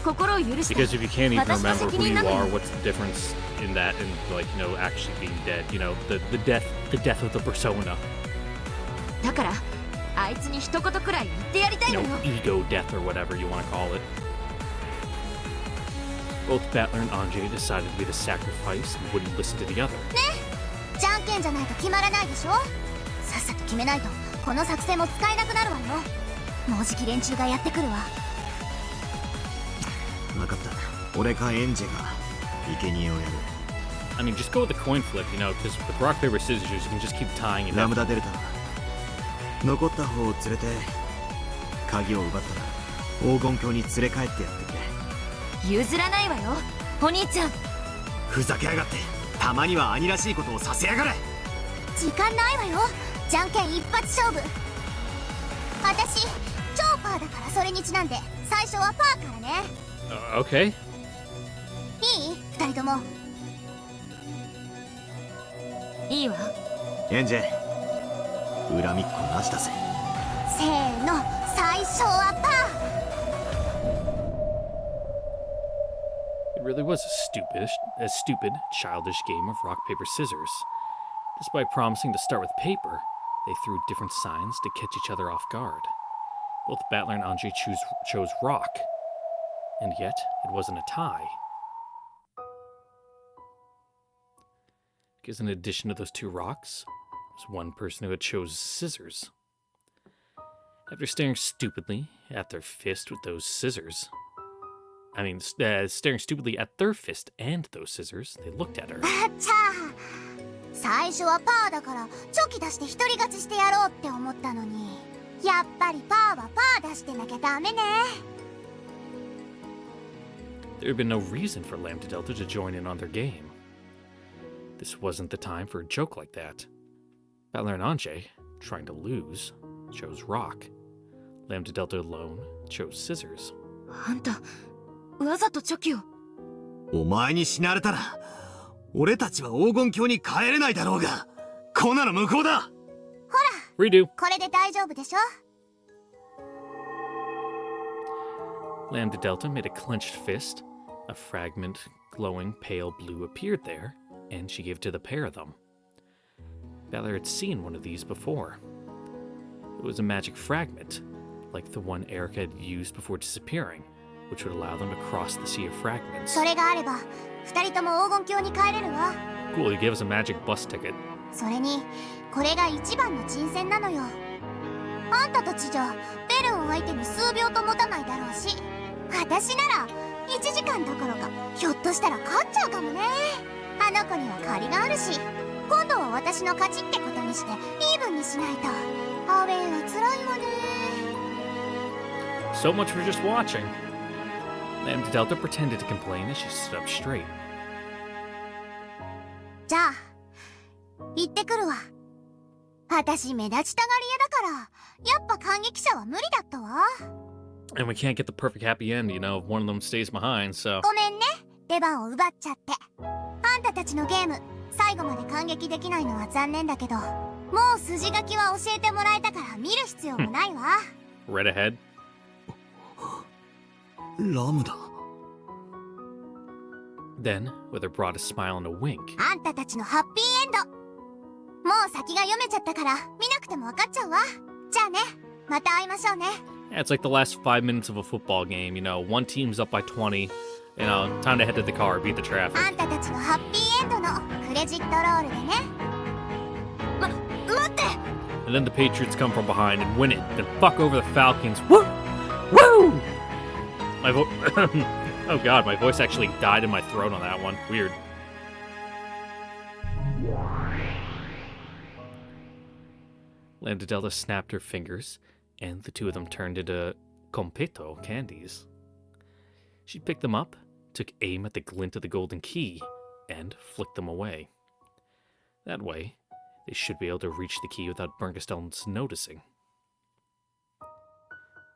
S9: 心を許して
S1: Because if you can't even
S9: 私の
S1: remember
S9: 責
S1: who
S9: 任
S1: you
S9: なのよ
S1: are, what's the difference in that and, like, actually being dead? The death of the persona.
S9: だからあいつに一言くらい言ってやりたいのよ。
S1: Ego death or whatever you want to call it. Both Battler and Anjay decided to be the sacrifice and wouldn't listen to the other.
S8: じゃんけんじゃないと決まらないでしょ。さっさと決めないとこの作戦も使えなくなるわよ。もうじき連中がやってくるわ。
S10: 分かった。俺かエンジェが生贄をやる。
S1: I mean, just go with the coin flip, because with rock, paper, scissors, you can just keep tying it
S10: ラ
S1: up.
S10: ムダデルタは残った方を連れて鍵を奪ったら黄金鏡に連れ帰ってやってくれ。
S9: 譲らないわよお兄ちゃん。
S10: ふざけやがって。たまには兄らしいことをさせやがれ。
S8: 時間ないわよ。じゃんけん一発勝負。私超パーだからそれにちなんで最初はパーからね。
S1: Okay.
S8: いい？二人とも。
S9: いいわ。
S10: エンジェ恨みっこなしだぜ。
S8: せーの、最初はパー。
S1: It really was a stupid, childish game of rock, paper, scissors. Despite promising to start with paper, they threw different signs to catch each other off guard. Both Battler and Anjay chose rock, and yet it wasn't a tie. Because in addition to those two rocks, was one person who had chose scissors. After staring stupidly at their fist with those scissors, staring stupidly at their fist and those scissors, they looked at her.
S8: ちゃあ、最初はパーだからチョキ出して一人勝ちしてやろうって思ったのに、やっぱりパーはパー出してなきゃダメね。
S1: There had been no reason for Lambda Delta to join in on their game. This wasn't the time for a joke like that. Battler and Anjay, trying to lose, chose rock. Lambda Delta alone chose scissors.
S9: あんた、わざとチョキを。
S10: お前に死なれたら、俺たちは黄金鏡に帰れないだろうが、こんなの無効だ。ほ
S8: ら、
S1: Redo.
S8: これで大丈夫でしょ。
S1: Lambda Delta made a clenched fist. A fragment, glowing pale blue, appeared there, and she gave it to the pair of them. Battler had seen one of these before. It was a magic fragment, like the one Erica had used before disappearing, which would allow them to cross the sea of fragments.
S8: それがあれば、二人とも黄金鏡に帰れるわ。
S1: Cool, you gave us a magic bus ticket.
S8: それに、これが一番の珍戦なのよ。あんたたちじゃ、ベルを相手に数秒と持たないだろうし、私なら1時間どころか、ひょっとしたら勝っちゃうかもね。あの子には借りがあるし、今度は私の勝ちってことにしてイーブンにしないと。アウェイは辛いわね。
S1: So much for just watching. Lambda Delta pretended to complain as she stood up straight.
S8: じゃあ、行ってくるわ。私目立ちたがり屋だから、やっぱ感激者は無理だったわ。
S1: And we can't get the perfect happy end, you know, if one of them stays behind, so...
S8: ごめんね、出番を奪っちゃって。あんたたちのゲーム、最後まで感激できないのは残念だけど、もう筋書きは教えてもらえたから見る必要もないわ。
S1: Right ahead.
S10: ラムだ。
S1: Then, with her broadest smile and a wink...
S8: あんたたちのハッピーエンド。もう先が読めちゃったから、見なくても分かっちゃうわ。じゃあね、また会いましょうね。
S1: Yeah, it's like the last 5 minutes of a football game, you know, one team's up by 20, you know, time to head to the car, beat the traffic.
S8: あんたたちのハッピーエンドのクレジットロールでね。待って。
S1: And then the Patriots come from behind and win it, then fuck over the Falcons. Woo! Woo! My oh god, my voice actually died in my throat on that one. Weird. Lambda Delta snapped her fingers, and the two of them turned into Completo candies. She picked them up, took aim at the glint of the golden key, and flicked them away. That way, they should be able to reach the key without Berngestell's noticing.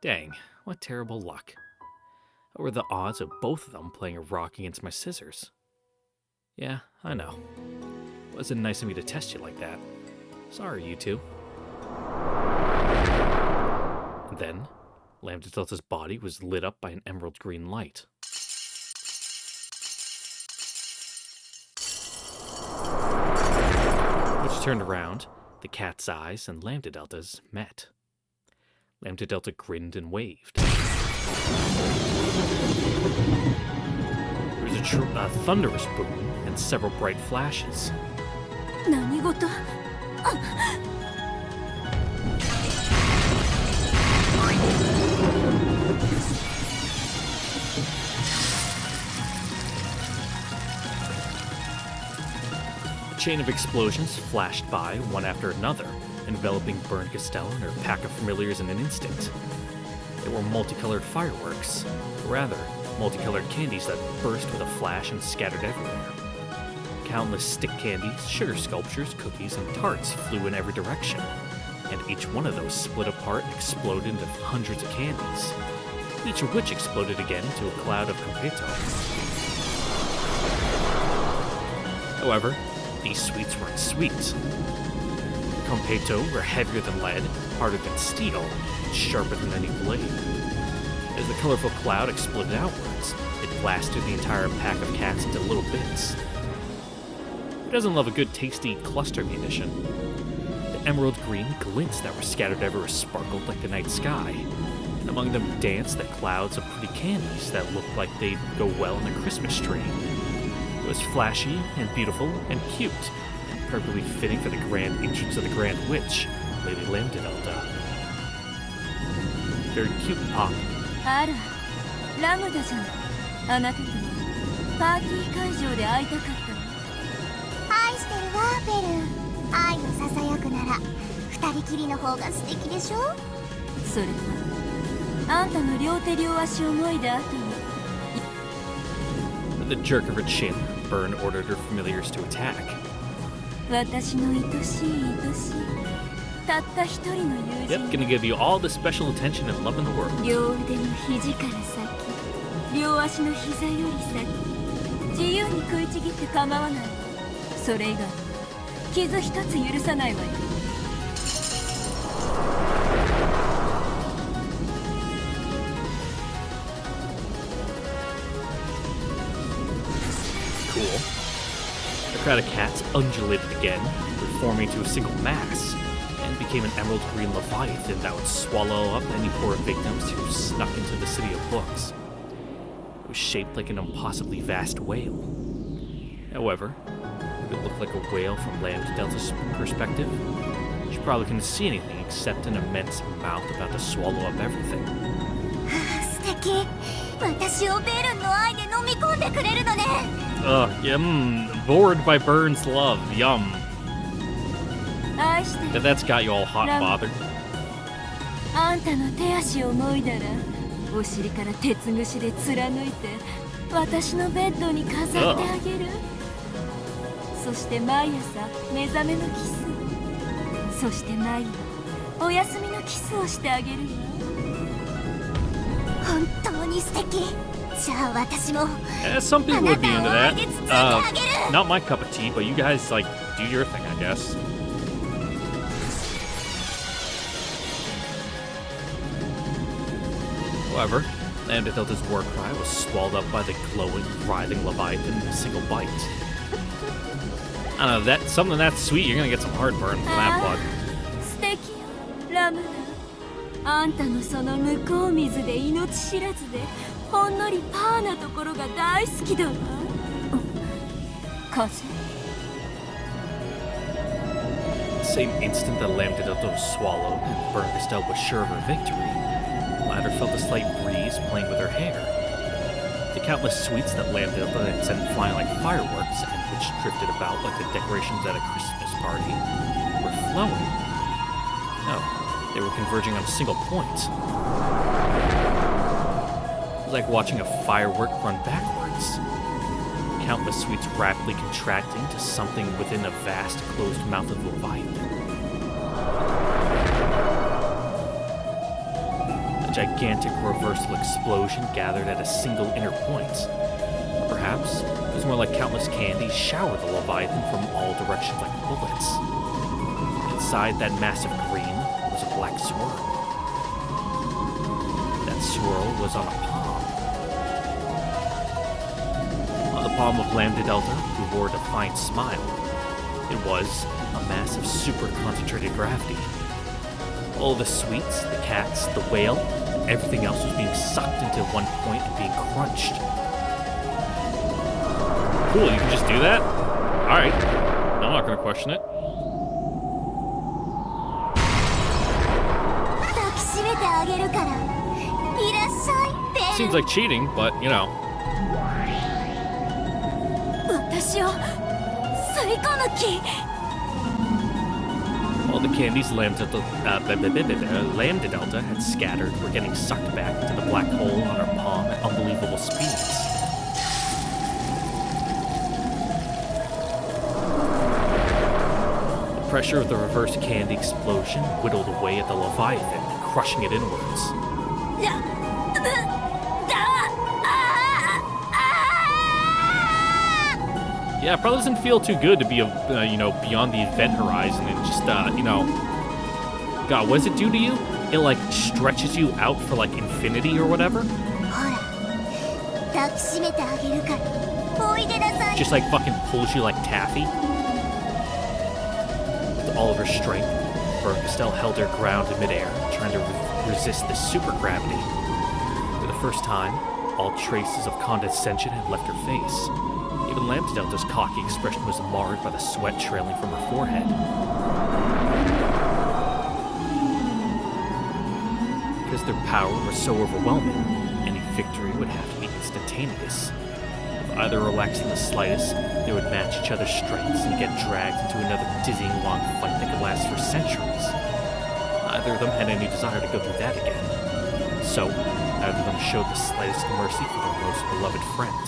S1: Dang, what terrible luck. What were the odds of both of them playing a rock against my scissors? Yeah, I know. Wasn't nice of me to test you like that. Sorry, you two. And then, Lambda Delta's body was lit up by an emerald green light. Which turned around, the cat's eyes and Lambda Delta's met. Lambda Delta grinned and waved. There was a thunderous boom and several bright flashes.
S5: 何事？A
S1: chain of explosions flashed by, one after another, enveloping Berngestello and her pack of familiars in an instant. They were multicolored fireworks, or rather, multicolored candies that burst with a flash and scattered everywhere. Countless stick candies, sugar sculptures, cookies, and tarts flew in every direction, and each one of those split apart and exploded into hundreds of candies, each of which exploded again into a cloud of confeito. However, these sweets weren't sweet. The confeito were heavier than lead, harder than steel, and sharper than any blade. As the colorful cloud exploded outwards, it blasted the entire pack of cats into little bits. Who doesn't love a good tasty cluster munition? The emerald green glints that were scattered everywhere sparkled like the night sky, and among them danced the clouds of pretty candies that looked like they'd go well in a Christmas tree. It was flashy and beautiful and cute, and perfectly fitting for the grand entrance of the Grand Witch, Lady Lambda-Delta. Very cute pop.
S5: あら、ラムダじゃん。あなたとはパーティー会場で会いたかったわ。
S8: 愛してるわベル。愛をささやくなら二人きりの方が素敵でしょ。
S5: それはあんたの両手両足をもいだ後に。
S1: With a jerk of her chin, Byrne ordered her familiars to attack.
S5: 私の愛しい愛しいたった一人の友人。
S1: Yep, gonna give you all the special attention and love in the world.
S5: 両腕の肘から先、両足の膝より先、自由に食いちぎって構わないわ。それ以外傷一つ許さないわよ。
S1: Cool. The crowd of cats undulated again, reforming to a single mass, and became an emerald green leviathan that would swallow up any poor victims who snuck into the city of books. It was shaped like an impossibly vast whale. However, it looked like a whale from Lambda-Delta's perspective. She probably couldn't see anything except an immense mouth about to swallow up everything.
S8: 素敵。私をベルンの愛で飲み込んでくれるのね。
S1: Yum. Bored by Byrne's love. Yum.
S5: 愛してる。
S1: That's got you all hot and bothered.
S5: あんたの手足をもいだら、お尻から鉄串で貫いて、私のベッドに飾ってあげる。そして毎朝目覚めのキス。そして毎夜お休みのキスをしてあげるよ。
S8: 本当に素敵。じゃあ私も。
S1: Some people would be into that. Not my cup of tea, but you guys like do your thing, I guess. However, Lambda-Delta's war cry was swallowed up by the glowing, writhing leviathan in a single bite. I don't know, that something that sweet, you're gonna get some heartburn from that blood.
S5: 素敵よ、ラムダ。あんたのその向こう水で命知らずでほんのりパーなところが大好きだわ。風。
S1: The same instant that Lambda-Delta was swallowed and Byrne was sure of her victory, the latter felt a slight breeze playing with her hair. The countless sweets that Lambda-Delta had sent flying like fireworks and which drifted about like the decorations at a Christmas party were flowing. No, they were converging on a single point. It was like watching a firework run backwards. Countless sweets rapidly contracting to something within a vast closed mouth of Leviathan. A gigantic reversal explosion gathered at a single inner point. Or perhaps it was more like countless candies showered the Leviathan from all directions like bullets. Inside that massive green was a black swirl. That swirl was on a palm. On the palm of Lambda-Delta, who wore a defiant smile, it was a mass of super concentrated gravity. All the sweets, the cats, the whale, everything else was being sucked into one point and being crunched. Cool, you can just do that? Alright. I'm not gonna question it. Seems like cheating, but you know.
S5: 私を吸い込む気。
S1: All the candies Lambda-Delta had scattered were getting sucked back into the black hole on her palm at unbelievable speeds. pressure of the reverse candy explosion whittled away at the Leviathan, crushing it inwards. Yeah, it probably doesn't feel too good to be, beyond the event horizon and just, God, what does it do to you? It, like, stretches you out for, like, infinity or whatever? Just, like, fucking pulls you like taffy? With all of her strength, Bernkastel held her ground in midair, trying to resist the supergravity. For the first time, all traces of condescension had left her face. Even Lambda-Delta's cocky expression was marred by the sweat trailing from her forehead. Because their power was so overwhelming, any victory would have to be instantaneous. With either relaxing the slightest, they would match each other's strengths and get dragged into another dizzying long fight that could last for centuries. Neither of them had any desire to go through that again. So, neither of them showed the slightest mercy for their most beloved friend.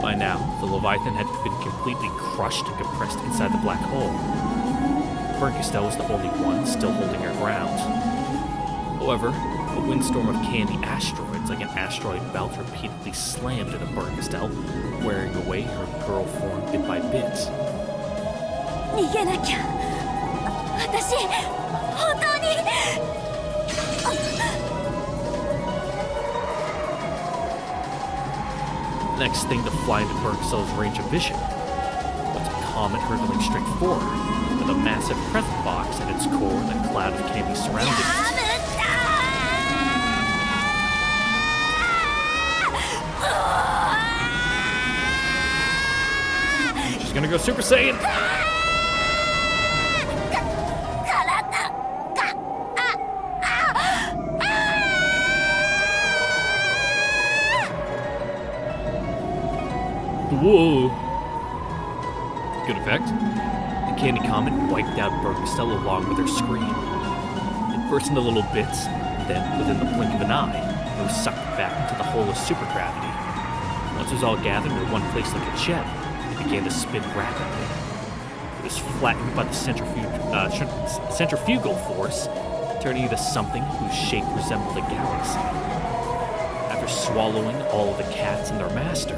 S1: By now, the Leviathan had been completely crushed and compressed inside the black hole. Bernkastel was the only one still holding her ground. However, a windstorm of candy asteroids, like an asteroid belt, repeatedly slammed into Bernkastel, wearing away her girl form bit by bit.
S5: 逃げなきゃ。私、本当に。
S1: Next thing to fly into Bernkastel's range of vision was a comet hurtling straight forward, with a massive present box at its core and a cloud of candy surrounding it. She's gonna go Super Saiyan! Whoa! Good effect. The candy comet wiped out Bernkastel along with her scream. It burst into little bits, and then, within the blink of an eye, it was sucked back into the hole of supergravity. Once it was all gathered in one place like a gem, it began to spin rapidly. It was flattened by the centrifugal force, turning into something whose shape resembled a galaxy. After swallowing all of the cats and their master,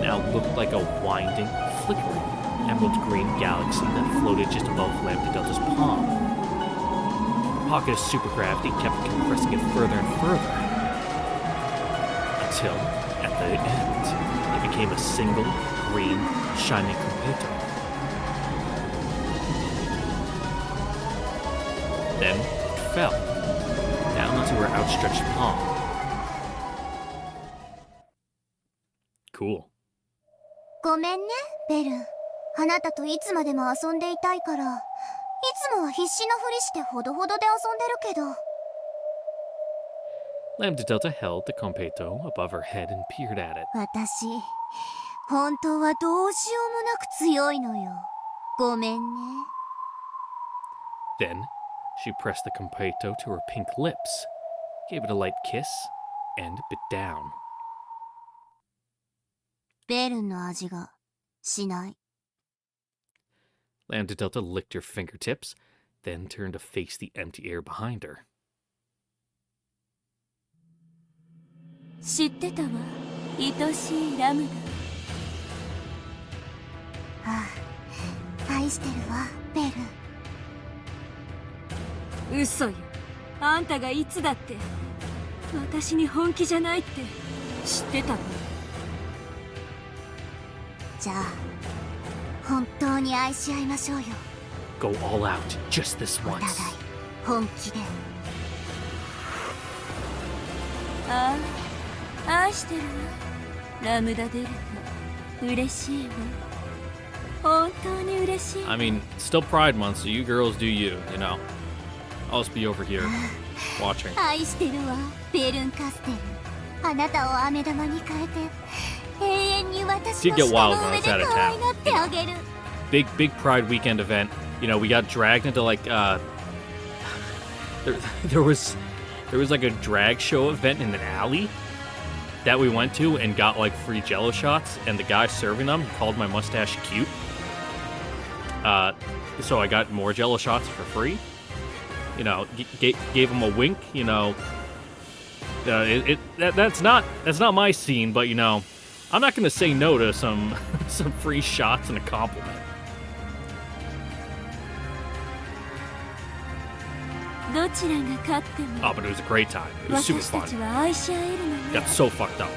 S1: now looked like a winding, flickering, emerald green galaxy that floated just above Lambda-Delta's palm. The pocket of supergravity kept compressing it further and further, until, at the end, it became a single, green, shining completo. Then it fell, down into her outstretched palm. Cool.
S8: ごめんね、ベル。あなたといつまでも遊んでいたいから、いつもは必死のふりしてほどほどで遊んでるけど。
S1: Lambda-Delta held the completo above her head and peered at it.
S8: 私、本当はどうしようもなく強いのよ。ごめんね。
S1: Then, she pressed the completo to her pink lips, gave it a light kiss, and bit down.
S8: ベルの味がしない。
S1: Lambda-Delta licked her fingertips, then turned to face the empty air behind her.
S5: 知ってたわ、愛しいラムダ。
S8: ああ、愛してるわ、ベル。
S5: 嘘よ。あんたがいつだって私に本気じゃないって知ってたわ。
S8: じゃあ本当に愛し合いましょうよ。
S1: Go all out, just this
S8: お
S1: once.
S8: 互い本気で。
S5: ああ、愛してるわ、ラムダデルタ。嬉しいわ。本当に嬉しい。
S1: I mean, still Pride Month, so you girls do you, you know. I'll just be over here, watching.
S8: 愛してるわ、ベルンカステル。あなたを飴玉に変えて永遠に私の舌の上で可愛がってあげる。
S1: Big Pride weekend event. You know, we got dragged into like there was like a drag show event in an alley that we went to and got like free Jello shots, and the guy serving them called my mustache cute. So I got more Jello shots for free. You know, gave him a wink. You know, that's not my scene, but you know, I'm not gonna say no to some free shots and a compliment. Oh, but it was a great time. It was super fun. Got so fucked up.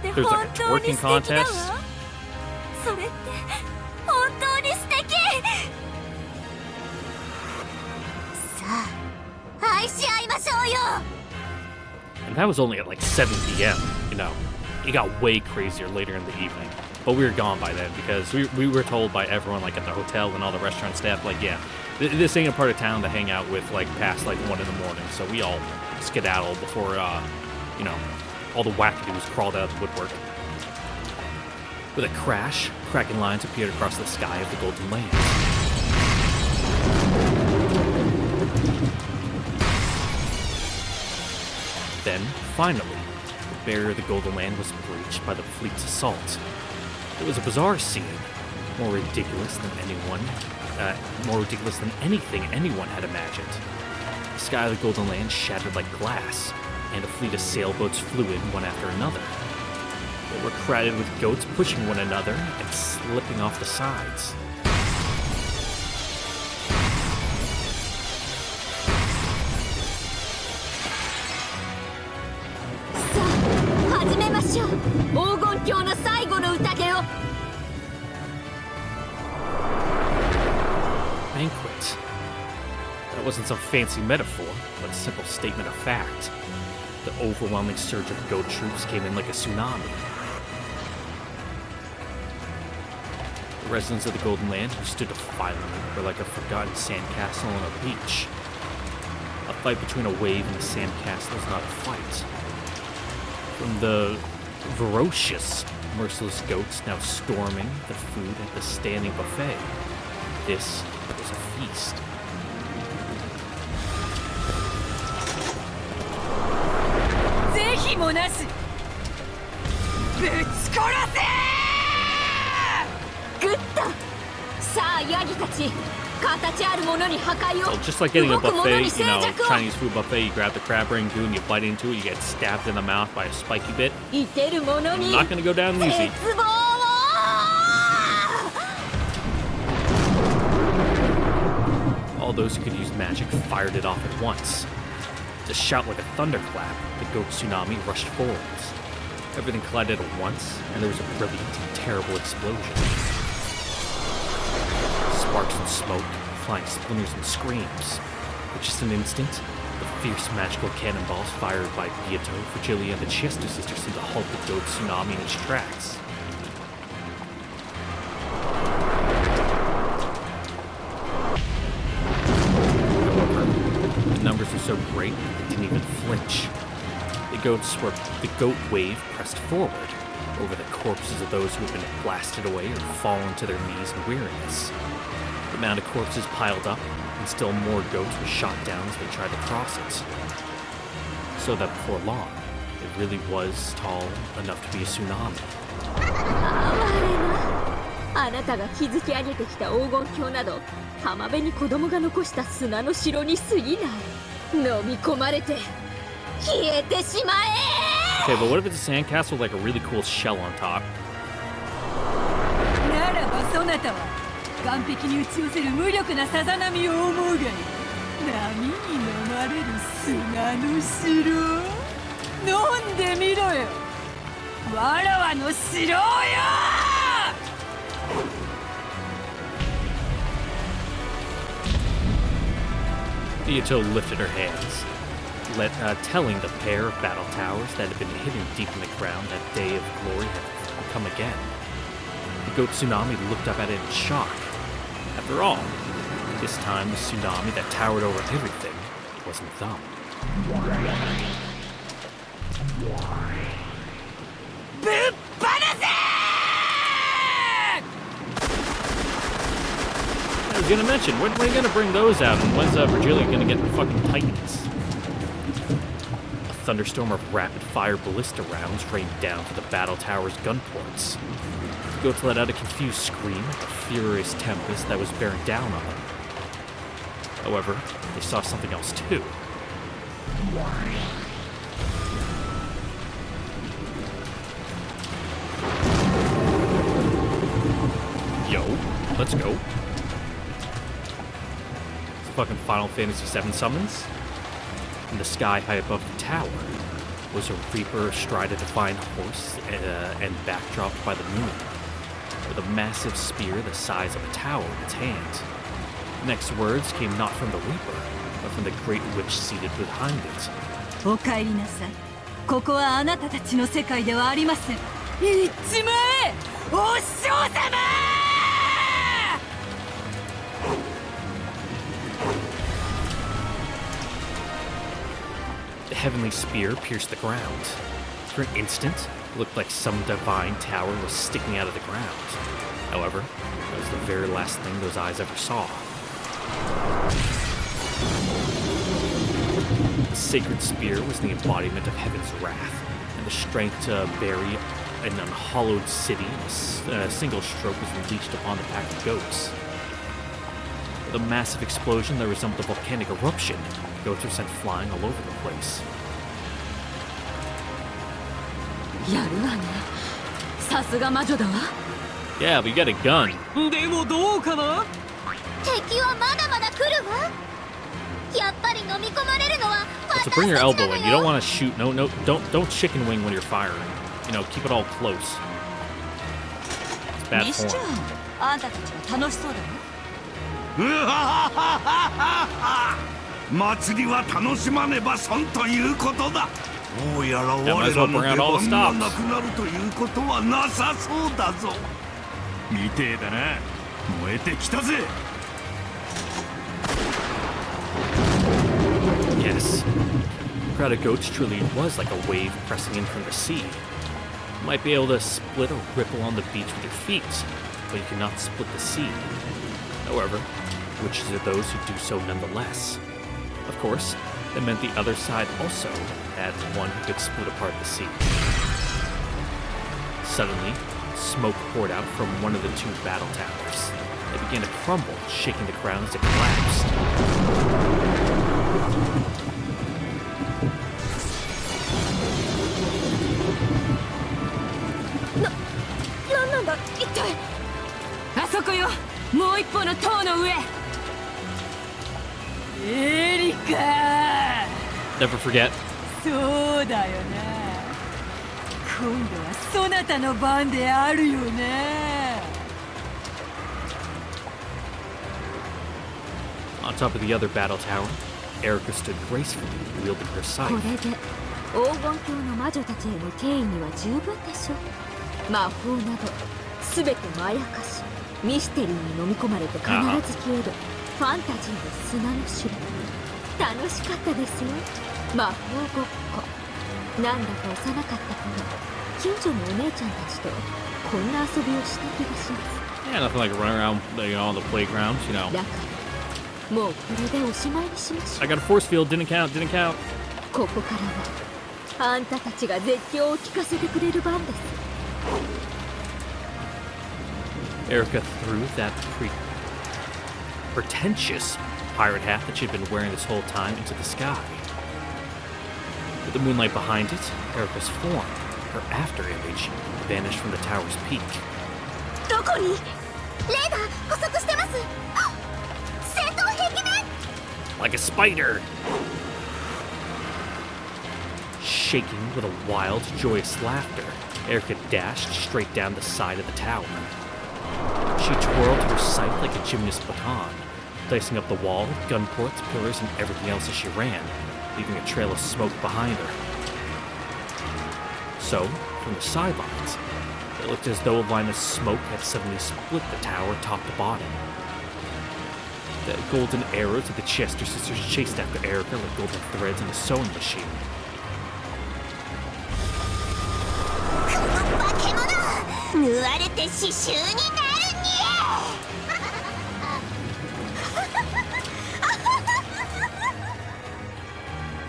S1: There's like a twerking contest. And that was only at like 7 p.m., you know. It got way crazier later in the evening. But we were gone by then because we were told by everyone like at the hotel and all the restaurant staff, like, yeah, this ain't a part of town to hang out with like past like 1 in the morning. So we all skedaddled before, you know, all the wackadoos crawled out of the woodwork. With a crash, cracking lines appeared across the sky of the Golden Land. Then, finally, the barrier of the Golden Land was breached by the fleet's assault. It was a bizarre scene, more ridiculous than anything anyone had imagined. The sky of the Golden Land shattered like glass, and a fleet of sailboats flew in one after another. They were crowded with goats pushing one another and slipping off the sides. Banquet. That wasn't some fancy metaphor, but a simple statement of fact. The overwhelming surge of goat troops came in like a tsunami. The residents of the Golden Land who stood defiantly were like a forgotten sandcastle on a beach. A fight between a wave and a sandcastle is not a fight. From the ferocious, merciless goats now storming the food at the standing buffet, this was a feast. So just like getting a buffet, you know, Chinese food buffet, you grab the crab rangoon, you bite into it, you get stabbed in the mouth by a spiky bit. Not gonna go down easy. All those who could use magic fired it off at once. To shout like a thunderclap, the goat tsunami rushed forwards. Everything collided at once, and there was a brilliant and terrible explosion. Sparks and smoke, flying splinters and screams. For just an instant, the fierce magical cannonballs fired by Beato, Virgilia, and the Chester sisters seemed to halt the goat tsunami in its tracks. However, the numbers were so great that they didn't even flinch. The goat wave pressed forward over the corpses of those who had been blasted away or fallen to their knees in weariness. The mound of corpses piled up, and still more goats were shot down as they tried to cross it. So that before long, it really was tall enough to be a tsunami.
S2: あなたが築き上げてきた黄金鏡など浜辺に子供が残した砂の城に過ぎない飲み込まれて消えてしまえ
S1: Okay, but what if it's a sandcastle with like a really cool shell on top?
S3: ならばそなたは岸壁に打ち寄せる無力なさざ波を思うがい波に飲まれる砂の城飲んでみろよわらわの城よ
S1: Beato lifted her hands, telling the pair of battle towers that had been hidden deep in the ground that day of glory had come again. The goat tsunami looked up at it in shock. After all, this time the tsunami that towered over everything wasn't them. I was gonna mention, when are you gonna bring those out, and when's Virgilia gonna get the fucking Titans? A thunderstorm of rapid-fire ballista rounds rained down to the battle tower's gun ports. The goats let out a confused scream at the furious tempest that was bearing down on them. However, they saw something else too. Yo, let's go. It's fucking Final Fantasy VII summons. In the sky high above the tower was a reaper astride a divine horse and backdropped by the moon, with a massive spear the size of a tower in its hand. The next words came not from the reaper, but from the great witch seated behind it.
S5: お帰りなさい。ここはあなたたちの世界ではありません。行っちまえ、お師匠様！
S1: The heavenly spear pierced the ground. For an instant, it looked like some divine tower was sticking out of the ground. However, that was the very last thing those eyes ever saw. The sacred spear was the embodiment of heaven's wrath, and the strength to bury an unhallowed city in a single stroke was unleashed upon the pack of goats. With a massive explosion that resembled a volcanic eruption, goats were sent flying all over the place.
S5: やるわね。さすが魔女だわ。
S1: Yeah, but you got a gun.
S5: でもどうかな？
S8: 敵はまだまだ来るわ。やっぱり飲み込まれるのは
S1: So bring your elbow in. You don't want to shoot. No, don't chicken wing when you're firing. You know, keep it all close. It's bad
S5: にしちゃ
S1: form.
S5: あんたたちは楽しそうだね。
S6: 祭りは楽しまねば損ということだ。どうやら我
S1: Yeah, might as
S6: ら
S1: well
S6: の
S1: bring
S6: 出
S1: out all the
S6: 番が
S1: stops.
S6: なくなるということはなさそうだぞ。
S4: みてえだな。燃えてきたぜ。
S1: Yes. The crowd of goats truly was like a wave pressing in from the sea. You might be able to split a ripple on the beach with your feet, but you cannot split the sea. However, witches are those who do so nonetheless. Of course, that meant the other side also had one who could split apart the sea. Suddenly, smoke poured out from one of the two battle towers. It began to crumble, shaking the ground as it collapsed. Never forget.
S5: そうだよな。今度はそなたの番であるよね。
S1: On top of the other battle tower, Erica stood gracefully, wielding her
S2: こ
S1: scythe.
S2: れで黄金鏡の魔女たちへの敬意には十分でしょう。魔法など全てまやかし、ミステリーに飲み込まれて必ず消えるファンタジーの砂の種類。楽しかったですよ、魔法ごっこ。なんだか幼かった頃、近所のお姉ちゃんたちとこんな遊びをした気がします。
S1: Yeah, nothing like running around, on the playgrounds, you know.
S2: だからもうこれでおしまいにしましょ
S1: I
S2: う。
S1: got a force field, didn't count.
S2: ここからはあんたたちが絶叫を聞かせてくれる番です。
S1: Erica threw that pretentious pirate hat that she'd been wearing this whole time into the sky. With the moonlight behind it, Erica's form, her after image, vanished from the tower's peak.
S8: どこに？レーダー捕捉してます。戦闘壁面。
S1: Like a spider! Shaking with a wild, joyous laughter, Erica dashed straight down the side of the tower. She twirled her scythe like a gymnast baton, dicing up the wall, gun ports, pillars, and everything else as she ran, leaving a trail of smoke behind her. So, from the sidelines, it looked as though a line of smoke had suddenly split the tower top to bottom. The golden arrows of the Chester sisters chased after Erica like golden threads in a sewing machine.
S8: 縫われて刺繍になるに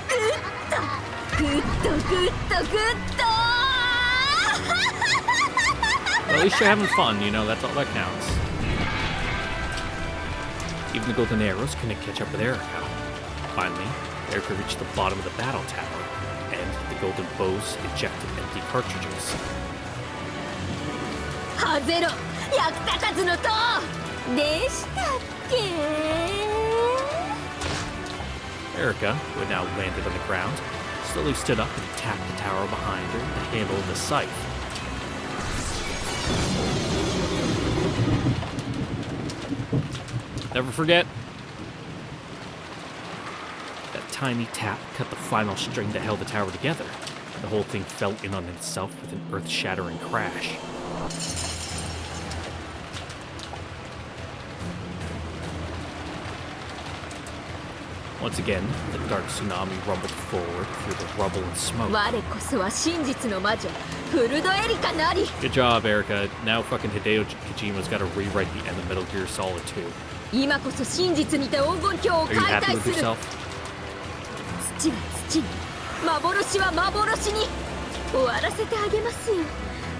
S8: グッとグッ
S5: とグッとグッと
S1: Well, at least you're having fun, you know, that's all that counts. Even the golden arrows couldn't catch up with Erica. Finally, Erica reached the bottom of the battle tower, and the golden bows ejected empty cartridges.
S5: ハゼロ役立たずの塔でしたっけ
S1: Erica, who had now landed on the ground, slowly stood up and tapped the tower behind her with the handle of the scythe. Never forget. That tiny tap cut the final string that held the tower together. The whole thing fell in on itself with an earth-shattering crash. Once again, the dark tsunami rumbled forward through the rubble and smoke.
S5: 我こそは真実の魔女フルドエリカなり
S1: Good job, Erica. Now fucking Hideo Kojima's got to rewrite the end of Metal Gear Solid 2.
S5: 今こそ真実にて黄金鏡を
S1: Are you
S5: 解
S1: happy
S5: 体
S1: with
S5: する
S1: yourself?
S5: 土は土に幻は幻に終わらせてあげますよ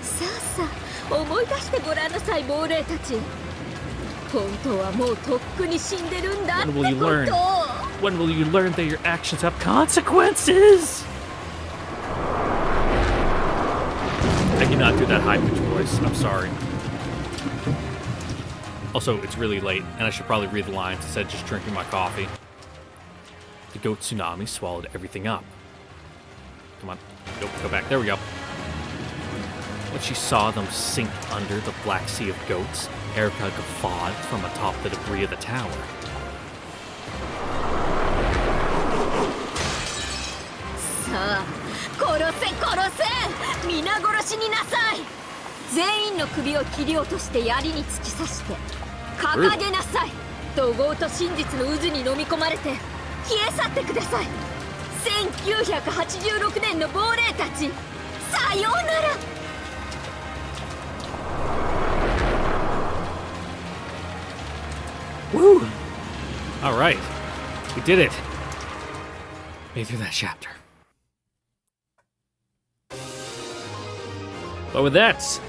S5: さあさあ思い出してごらんなさい亡霊たち本当はもうとっくに死んでるんだって
S1: When
S5: こ
S1: will you learn?
S5: とを
S1: When will you learn that your actions have consequences? I cannot do that high-pitched voice. I'm sorry. Also, it's really late, and I should probably read the lines instead of just drinking my coffee. The goat tsunami swallowed everything up. Come on. Nope, go back. There we go. When she saw them sink under the black sea of goats, Erica guffawed from atop the debris of the tower.
S5: Sa, 殺せ殺せ皆殺しになさい全員の首を切り落として槍に突き刺して掲げなさい怒号と真実の渦に飲み込まれて消え去ってください1986年の亡霊たちさようなら
S1: Woo! Alright. We did it. Made through that chapter. But with that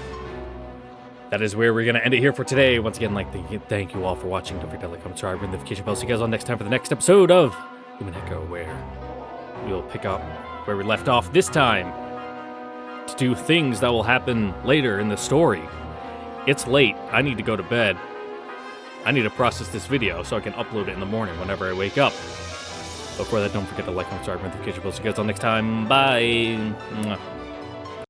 S1: is where we're going to end it here for today. Once again, thank you all for watching. Don't forget to like, comment, subscribe, ring the notification bell. See you guys on next time for the next episode of Umineko, where we'll pick up where we left off this time to do things that will happen later in the story. It's late. I need to go to bed. I need to process this video so I can upload it in the morning whenever I wake up. Before that, don't forget to like, comment, subscribe, ring the notification bell. See you guys all next time. Bye. Mwah.